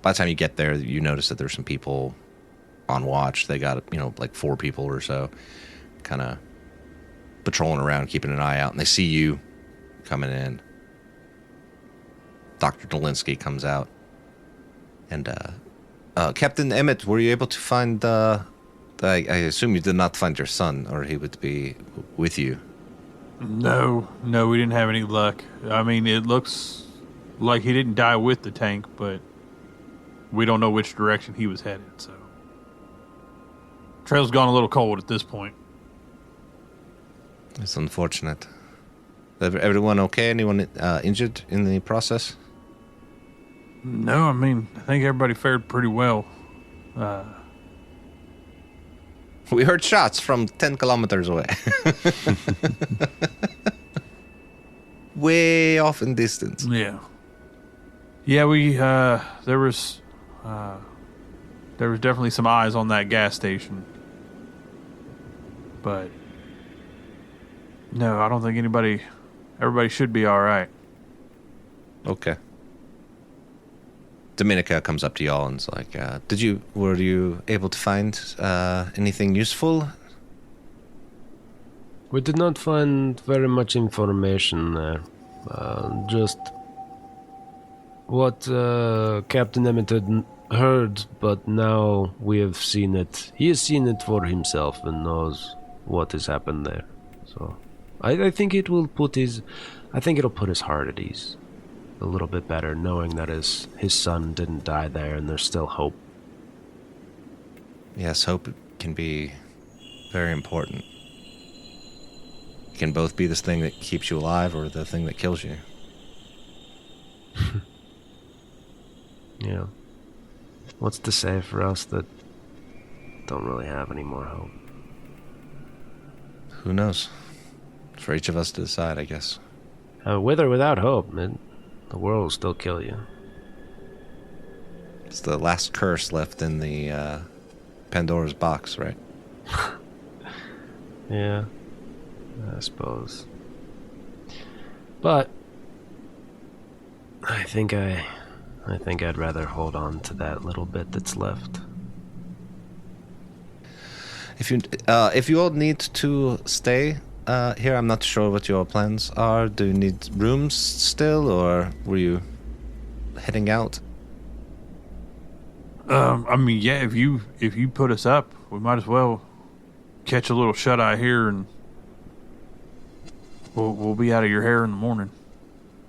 the time you get there, you notice that there's some people on watch. They got, like 4 people or so kind of patrolling around, keeping an eye out, and they see you coming in. Dr. Dolinsky comes out. And, Captain Emmett, were you able to find, I assume you did not find your son, or he would be with you. No, we didn't have any luck. I mean, it looks like he didn't die with the tank, but we don't know which direction he was headed, so. Trail's gone a little cold at this point. It's unfortunate. Everyone okay? Anyone injured in the process? No, I mean, I think everybody fared pretty well. We heard shots from 10 kilometers away. Way off in distance. Yeah. Yeah, there was definitely some eyes on that gas station. But no, I don't think everybody should be all right. Okay. Dominica comes up to y'all and is like, were you able to find anything useful? We did not find very much information there. Just what Captain Emmett had heard, but now we have seen it. He has seen it for himself and knows what has happened there. So I think it'll put his heart at ease a little bit better, knowing that his son didn't die there and there's still hope. Yes, hope can be very important. It can both be this thing that keeps you alive or the thing that kills you. Yeah. What's to say for us that don't really have any more hope? Who knows? For each of us to decide, I guess. With or without hope, the world will still kill you. It's the last curse left in the Pandora's box, right? Yeah, I suppose. But I think I'd rather hold on to that little bit that's left. If you all need to stay here, I'm not sure what your plans are. Do you need rooms still, or were you heading out? I mean, yeah, if you put us up, we might as well catch a little shut-eye here, and we'll be out of your hair in the morning.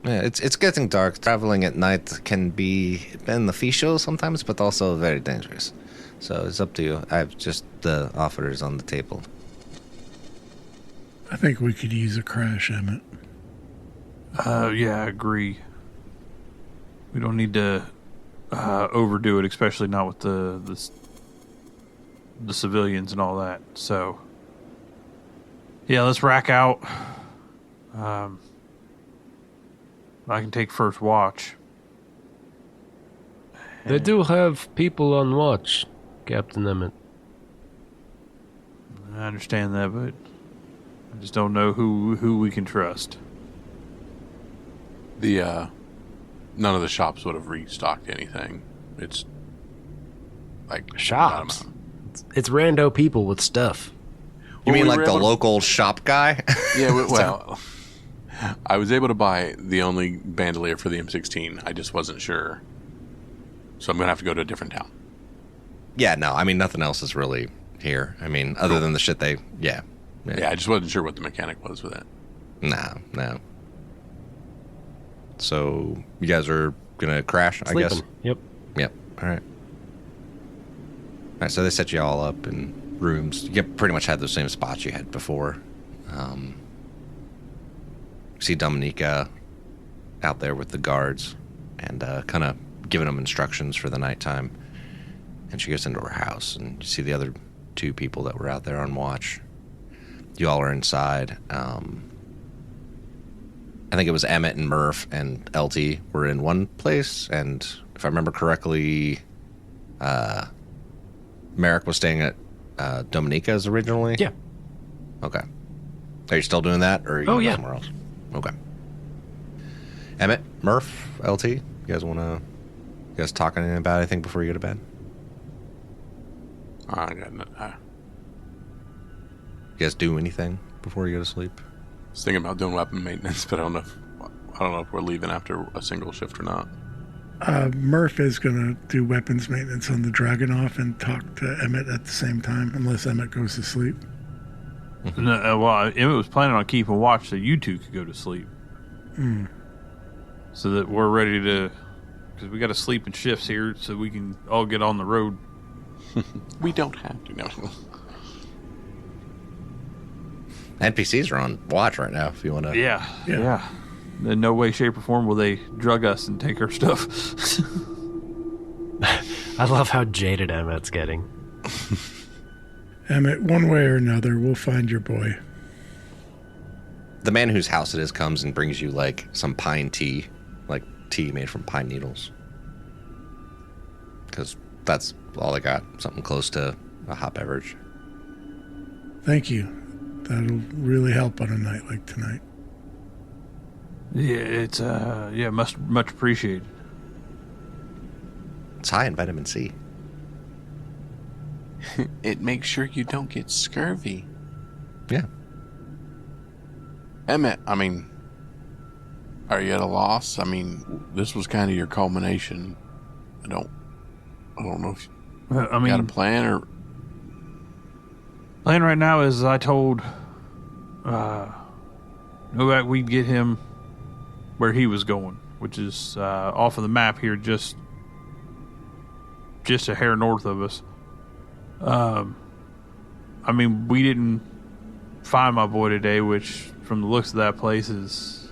Yeah, it's getting dark. Traveling at night can be beneficial sometimes, but also very dangerous. So it's up to you. I've just the offers on the table. I think we could use a crash, Emmett. Yeah, I agree. We don't need to overdo it, especially not with the civilians and all that. So, yeah, let's rack out. I can take first watch. They do have people on watch, Captain Emmett. I understand that, but I just don't know who we can trust. None of the shops would have restocked anything. It's like shops. It's rando people with stuff. You mean like the local shop guy? Yeah, well, I was able to buy the only bandolier for the M16. I just wasn't sure. So I'm going to have to go to a different town. Yeah, no, I mean, nothing else is really here. I mean, other than the shit yeah, I just wasn't sure what the mechanic was with it. No. So you guys are going to crash, Sleeping. I guess? Yep. All right. So they set you all up in rooms. You pretty much had the same spots you had before. You see Dominica out there with the guards and kind of giving them instructions for the nighttime. And she goes into her house, and you see the other two people that were out there on watch. You all are inside. I think it was Emmett and Murph and LT were in one place, and if I remember correctly, Merrick was staying at Dominica's originally? Yeah. Okay. Are you still doing that, or are you Oh, yeah. somewhere else? Okay. Emmett, Murph, LT, you guys talking about anything before you go to bed? I got no, I You guys do anything before you go to sleep? was thinking about doing weapon maintenance, but I don't know if we're leaving after a single shift or not. Murph is going to do weapons maintenance on the Dragunov and talk to Emmett at the same time, unless Emmett goes to sleep. No, well, Emmett was planning on keeping watch so you two could go to sleep. So that we're ready to, because we got to sleep in shifts here so we can all get on the road. We don't have to. No. NPCs are on watch right now if you want to. Yeah. In no way, shape, or form will they drug us and take our stuff. I love how jaded Emmett's getting. Emmett, one way or another, we'll find your boy. The man whose house it is comes and brings you like some pine tea, like tea made from pine needles. Because that's all I got, something close to a hot beverage. Thank you. That'll really help on a night like tonight. Yeah, it's much appreciated. It's high in vitamin C. It makes sure you don't get scurvy. Yeah. Emmett, I mean, are you at a loss? I mean, this was kind of your culmination. I don't know if you I mean, got a plan or. Plan right now is I told Novak we'd get him where he was going, which is off of the map here, just a hair north of us. I mean, we didn't find my boy today, which from the looks of that place is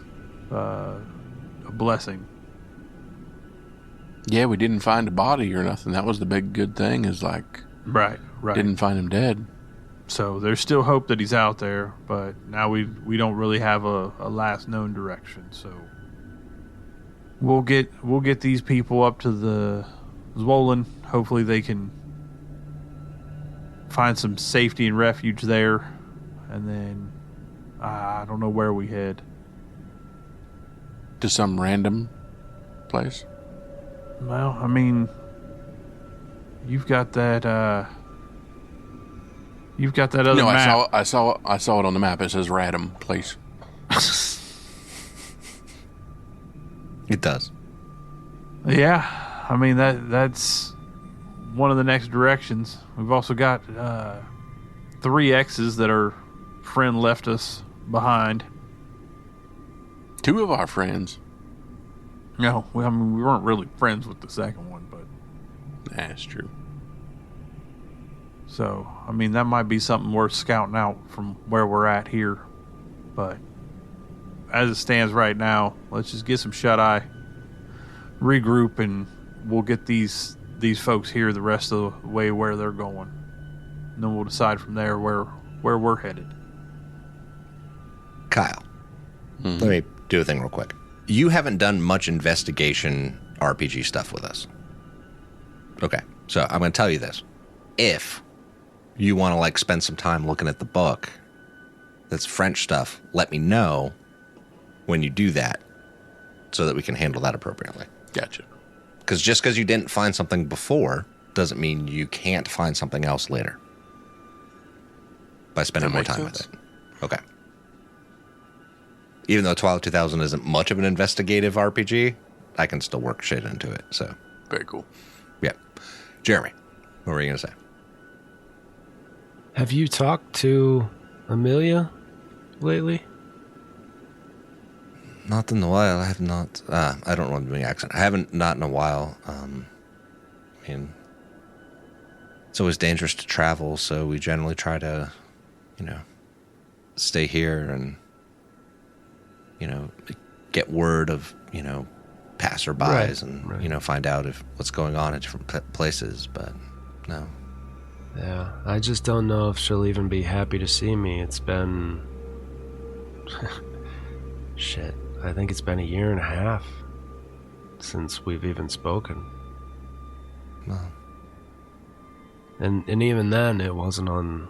a blessing. Yeah, we didn't find a body or nothing. That was the big good thing. Is like Right. didn't find him dead. So there's still hope that he's out there, but now we don't really have a last known direction. So we'll get these people up to the Zwollen. Hopefully they can find some safety and refuge there, and then I don't know where we head. To some random place. Well, I mean, you've got that other No, map. I saw it on the map. It says random place. It does. Yeah, I mean that's one of the next directions. We've also got 3 X's that our friend left us behind. 2 of our friends. No, we weren't really friends with the second one, but That's true. so I mean that might be something worth scouting out from where we're at here. But as it stands right now, let's just get some shut eye, regroup, and we'll get these folks here the rest of the way where they're going. And then we'll decide from there where we're headed. Kyle, let me do a thing real quick. You haven't done much investigation RPG stuff with us. Okay, so I'm going to tell you this. If you want to like spend some time looking at the book that's French stuff, let me know when you do that so that we can handle that appropriately. Gotcha. Because just because you didn't find something before doesn't mean you can't find something else later by spending That more makes time sense. with it. Okay. Even though Twilight 2000 isn't much of an investigative RPG, I can still work shit into it. So, Very cool. yeah. Jeremy, what were you going to say? Have you talked to Amelia lately? Not in a while. I have not. I don't know the accent. I haven't, not in a while. I mean, it's always dangerous to travel, so we generally try to, stay here and, get word of, passerbys Right. and, find out if what's going on in different places. But no. Yeah, I just don't know if she'll even be happy to see me. It's been... Shit, I think it's been 1.5 years since we've even spoken. Well, And even then, it wasn't on...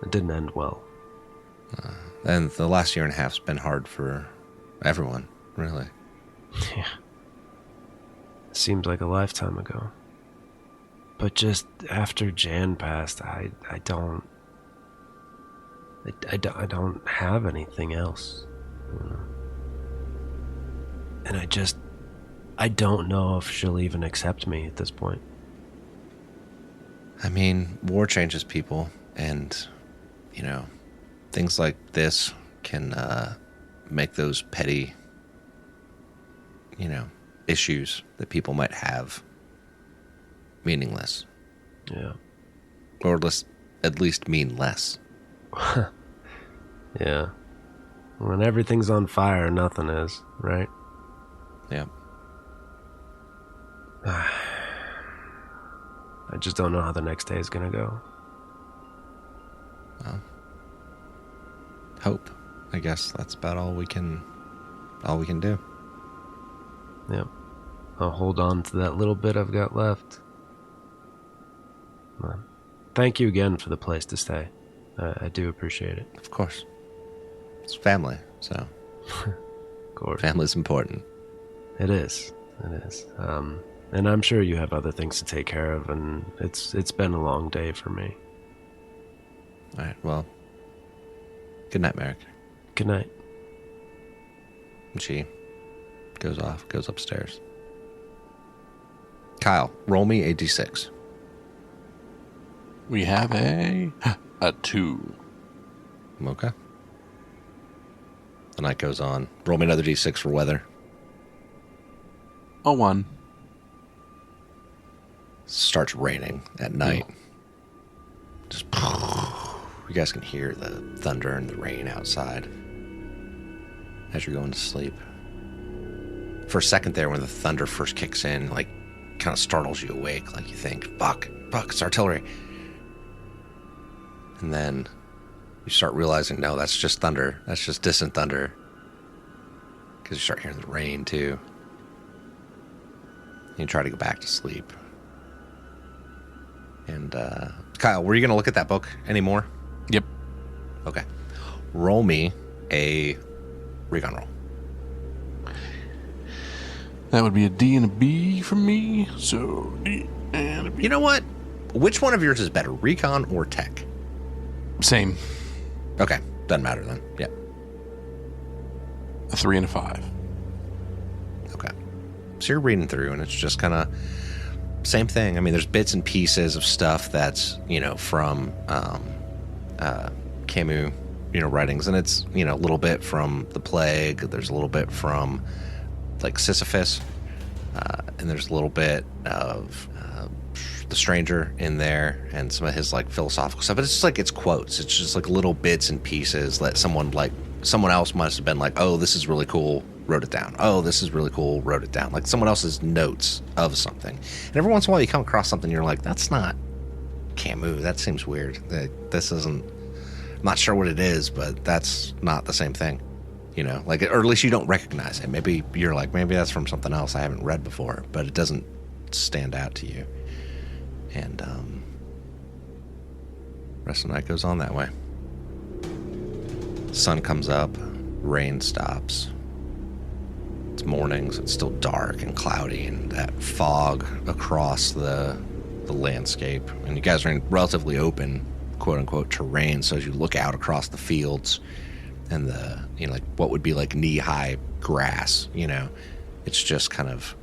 It didn't end well. and the last 1.5 years been hard for everyone, really. Yeah. Seems like a lifetime ago. But just after Jan passed, I don't have anything else. You know? And I don't know if she'll even accept me at this point. I mean, war changes people, and, you know, things like this can make those petty, you know, issues that people might have meaningless. Yeah. Or at least mean less. Yeah. When everything's on fire, nothing is, right? Yeah. I just don't know how the next day is gonna go. Well, hope. I guess that's about all we can do. Yep. I'll hold on to that little bit I've got left. Well, thank you again for the place to stay. I do appreciate it. Of course. It's family, so Of course. family's important. It is. It is. And I'm sure you have other things to take care of, and it's been a long day for me. All right, well, good night, Merrick. Good night. And she goes upstairs. Kyle, roll me a d6. We have a 2. Okay. The night goes on. Roll me another d6 for weather. A 1. Starts raining at night. Just you guys can hear the thunder and the rain outside as you're going to sleep. For a second there, when the thunder first kicks in, like, kind of startles you awake. Like, you think, fuck, it's artillery. And then you start realizing, no, that's just thunder. That's just distant thunder. Because you start hearing the rain, too. You try to go back to sleep. And, Kyle, were you going to look at that book anymore? Yep. Okay. Roll me a recon roll. That would be a D and a B for me. So D and a B. You know what? Which one of yours is better, recon or tech? Same. Okay. Doesn't matter then. Yeah. A 3 and a 5. Okay. So you're reading through, and it's just kind of same thing. I mean, there's bits and pieces of stuff that's, you know, from Camus, you know, writings, and it's, you know, a little bit from The Plague. There's a little bit from, like, Sisyphus, and there's a little bit of The Stranger in there, and some of his, like, philosophical stuff. But it's just like, it's quotes. It's just like little bits and pieces that someone else must have been like, oh, this is really cool, wrote it down. Oh, this is really cool, wrote it down. Like someone else's notes of something. And every once in a while you come across something, you're like, that's not Camus. That seems weird. This isn't, I'm not sure what it is, but that's not the same thing. You know, like, or at least you don't recognize it. Maybe you're like, maybe that's from something else I haven't read before, but it doesn't stand out to you. And rest of the night goes on that way. Sun comes up, rain stops. It's mornings, it's still dark and cloudy, and that fog across the landscape. And you guys are in relatively open, quote unquote, terrain. So as you look out across the fields and the, you know, like what would be like knee-high grass, you know, it's just kind of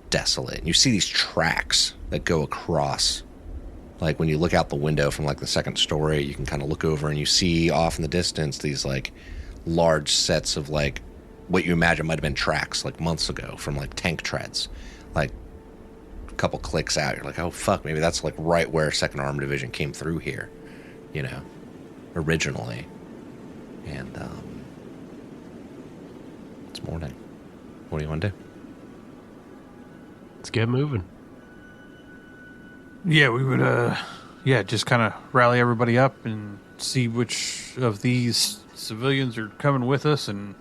desolate. And you see these tracks that go across. Like when you look out the window from like the second story, you can kind of look over and you see off in the distance these like large sets of like what you imagine might have been tracks like months ago from like tank treads. Like a couple clicks out, you're like, oh fuck, maybe that's like right where 2nd Armored Division came through here, you know, originally. And it's morning. What do you want to do? Let's get moving. Yeah, we would, just kind of rally everybody up and see which of these civilians are coming with us, and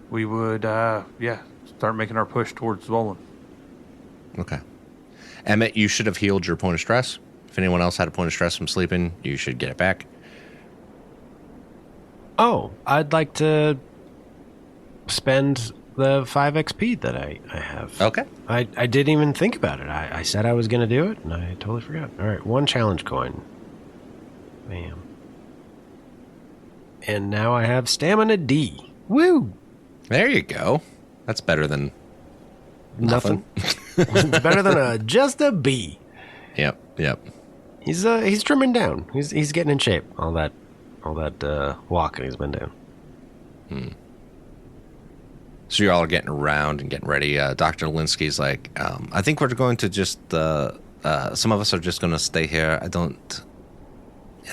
we would, start making our push towards Zwollen. Okay. Emmett, you should have healed your point of stress. If anyone else had a point of stress from sleeping, you should get it back. Oh, I'd like to spend the 5 XP that I have. Okay. I didn't even think about it. I said I was going to do it, and I totally forgot. All right, 1 challenge coin. Bam. And now I have stamina D. Woo! There you go. That's better than Nothing. It's better than just a B. Yep. He's trimming down. He's getting in shape. All that walking he's been doing. So you're all getting around and getting ready. Dr. Linsky's like, I think we're going to just, some of us are just going to stay here.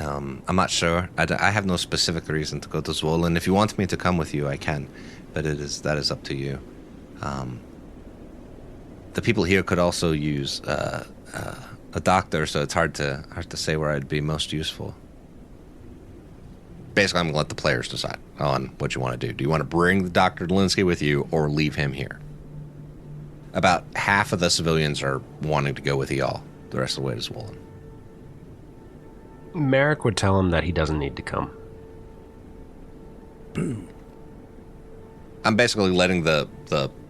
I'm not sure. I have no specific reason to go to Zwollen. If you want me to come with you, I can, but that is up to you. The people here could also use a doctor, so it's hard to say where I'd be most useful. Basically, I'm going to let the players decide on what you want to do. Do you want to bring Dr. Linsky with you or leave him here? About half of the civilians are wanting to go with y'all. The rest of the way to Zwollen. Merrick would tell him that he doesn't need to come. Boo. I'm basically letting the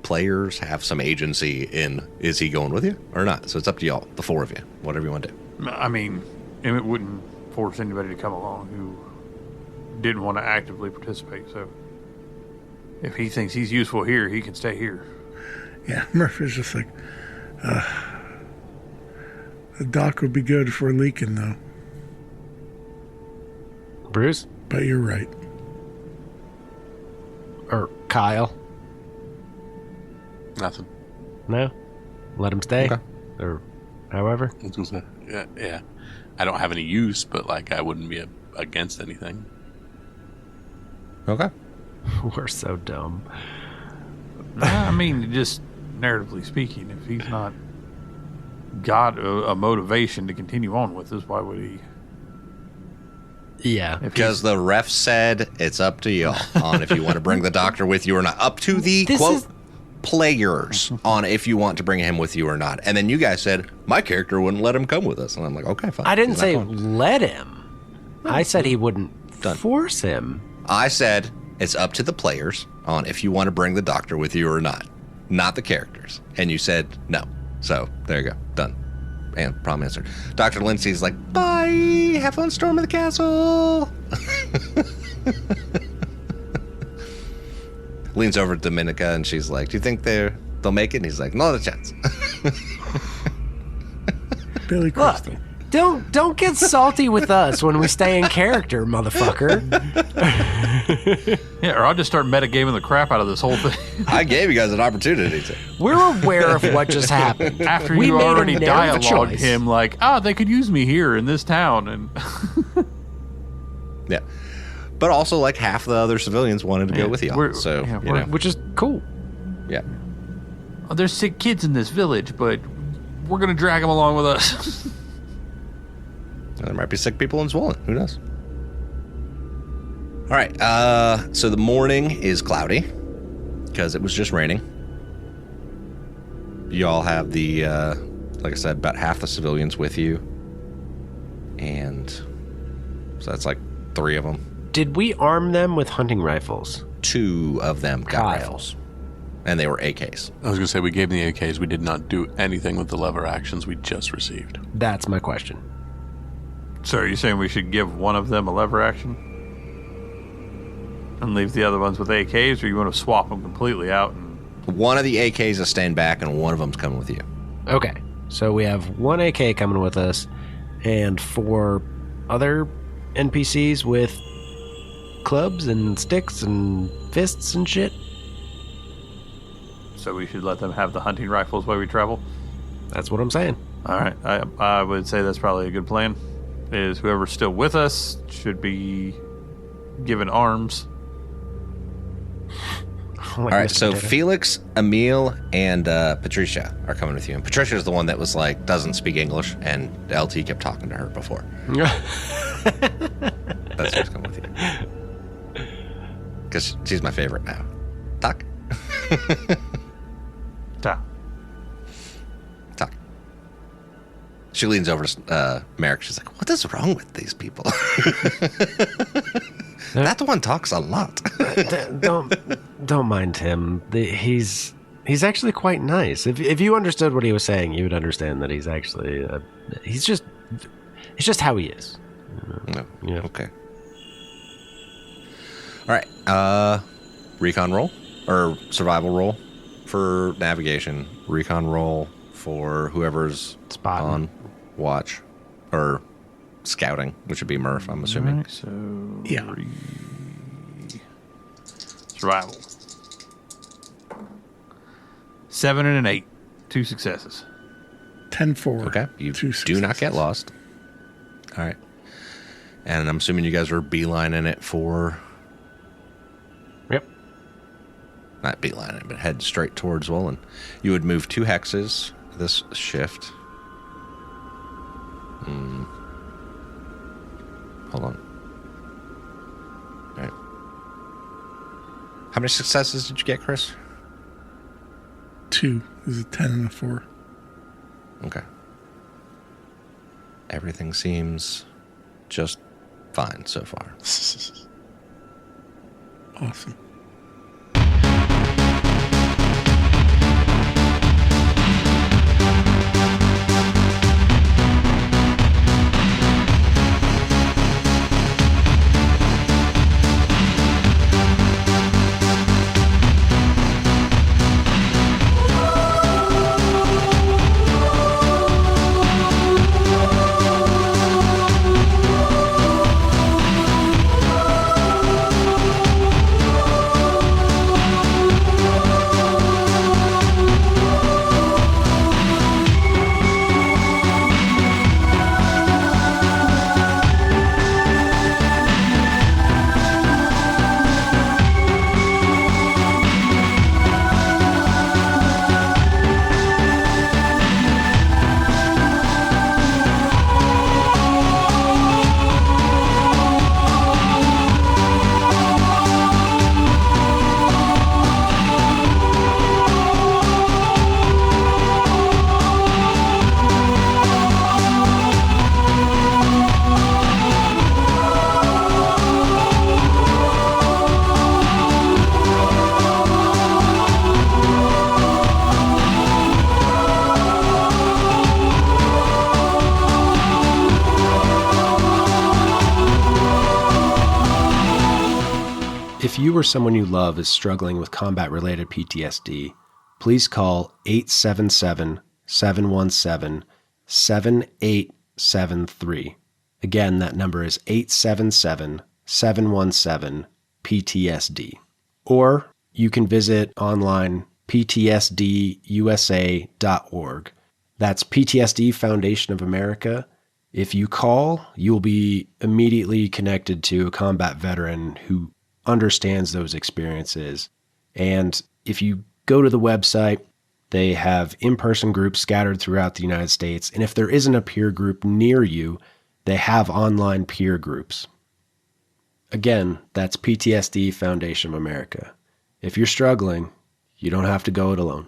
players have some agency in, is he going with you or not? So it's up to y'all, the 4 of you, whatever you want to do. I mean, it wouldn't force anybody to come along who didn't want to actively participate. So if he thinks he's useful here, he can stay here. Yeah, Murphy's just like, the dock would be good for leaking, though. Bruce? But you're right. Or Kyle? Nothing. No? Let him stay? Okay. Or however? I was gonna say, yeah. I don't have any use, but I wouldn't be against anything. Okay. We're so dumb. I mean, just narratively speaking, if he's not got a motivation to continue on with this, why would he? Yeah. Because the ref said it's up to y'all on if you want to bring the doctor with you or not. Up to the, quote, players on if you want to bring him with you or not. And then you guys said, my character wouldn't let him come with us. And I'm like, okay, fine. I didn't say let him. I said he wouldn't force him. I said it's up to the players on if you want to bring the doctor with you or not the characters. And you said no. So there you go. Done. And problem answered. Dr. Lindsay's like, bye. Have fun storming the castle. Leans over to Dominica and she's like, do you think they'll make it? And he's like, not a chance. Billy Crystal. Don't get salty with us when we stay in character, motherfucker. Yeah, or I'll just start metagaming the crap out of this whole thing. I gave you guys an opportunity to. We're aware of what just happened. After we you made already a narrative dialogued choice. him like, they could use me here in this town. And Yeah. But also, like, half the other civilians wanted to go with y'all. So, you know. Which is cool. Yeah. There's sick kids in this village, but we're going to drag them along with us. There might be sick people in Zwollen. Who knows? All right. So the morning is cloudy because it was just raining. You all have the, like I said, about half the civilians with you. And so that's like 3 of them. Did we arm them with hunting rifles? 2 of them got Kyle. rifles. And they were AKs. I was going to say, we gave them the AKs. We did not do anything with the lever actions we just received. That's my question. So are you saying we should give one of them a lever action? And leave the other ones with AKs, or you want to swap them completely out? One of the AKs is staying back, and one of them's coming with you. Okay. So we have 1 AK coming with us, and 4 other NPCs with clubs and sticks and fists and shit. So we should let them have the hunting rifles while we travel? That's what I'm saying. All right. I would say that's probably a good plan. Is whoever's still with us should be given arms. All right, so Felix, Emil, and Patricia are coming with you. And Patricia is the one that was like, doesn't speak English, and LT kept talking to her before. That's who's coming with you. Because she's my favorite now. Talk. Ta. Talk. She leans over to Merrick. She's like, what is wrong with these people? That one talks a lot. Don't mind him. He's actually quite nice. If you understood what he was saying, you would understand that he's actually it's just how he is. No. Yeah. Okay. All right. Recon roll or survival roll for navigation. Recon roll for whoever's Spotting. on watch or scouting, which would be Murph, I'm assuming. Right, so Yeah. Survival. 7 and an 8. 2 successes. 10-4. Okay. You Two do not successes. get lost. All right. And I'm assuming you guys are beelining it for... Yep. Not beelining, but head straight towards Wolin. You would move 2 hexes this shift. Hold on. All right. How many successes did you get, Chris? 2 is a 10 and a 4. Okay. Everything seems just fine so far. Awesome. If you or someone you love is struggling with combat-related PTSD, please call 877-717-7873. Again, that number is 877-717-PTSD. Or you can visit online ptsdusa.org. That's PTSD Foundation of America. If you call, you will be immediately connected to a combat veteran who understands those experiences. And if you go to the website, they have in-person groups scattered throughout the United States. And if there isn't a peer group near you, they have online peer groups. Again, that's PTSD Foundation of America. If you're struggling, you don't have to go it alone.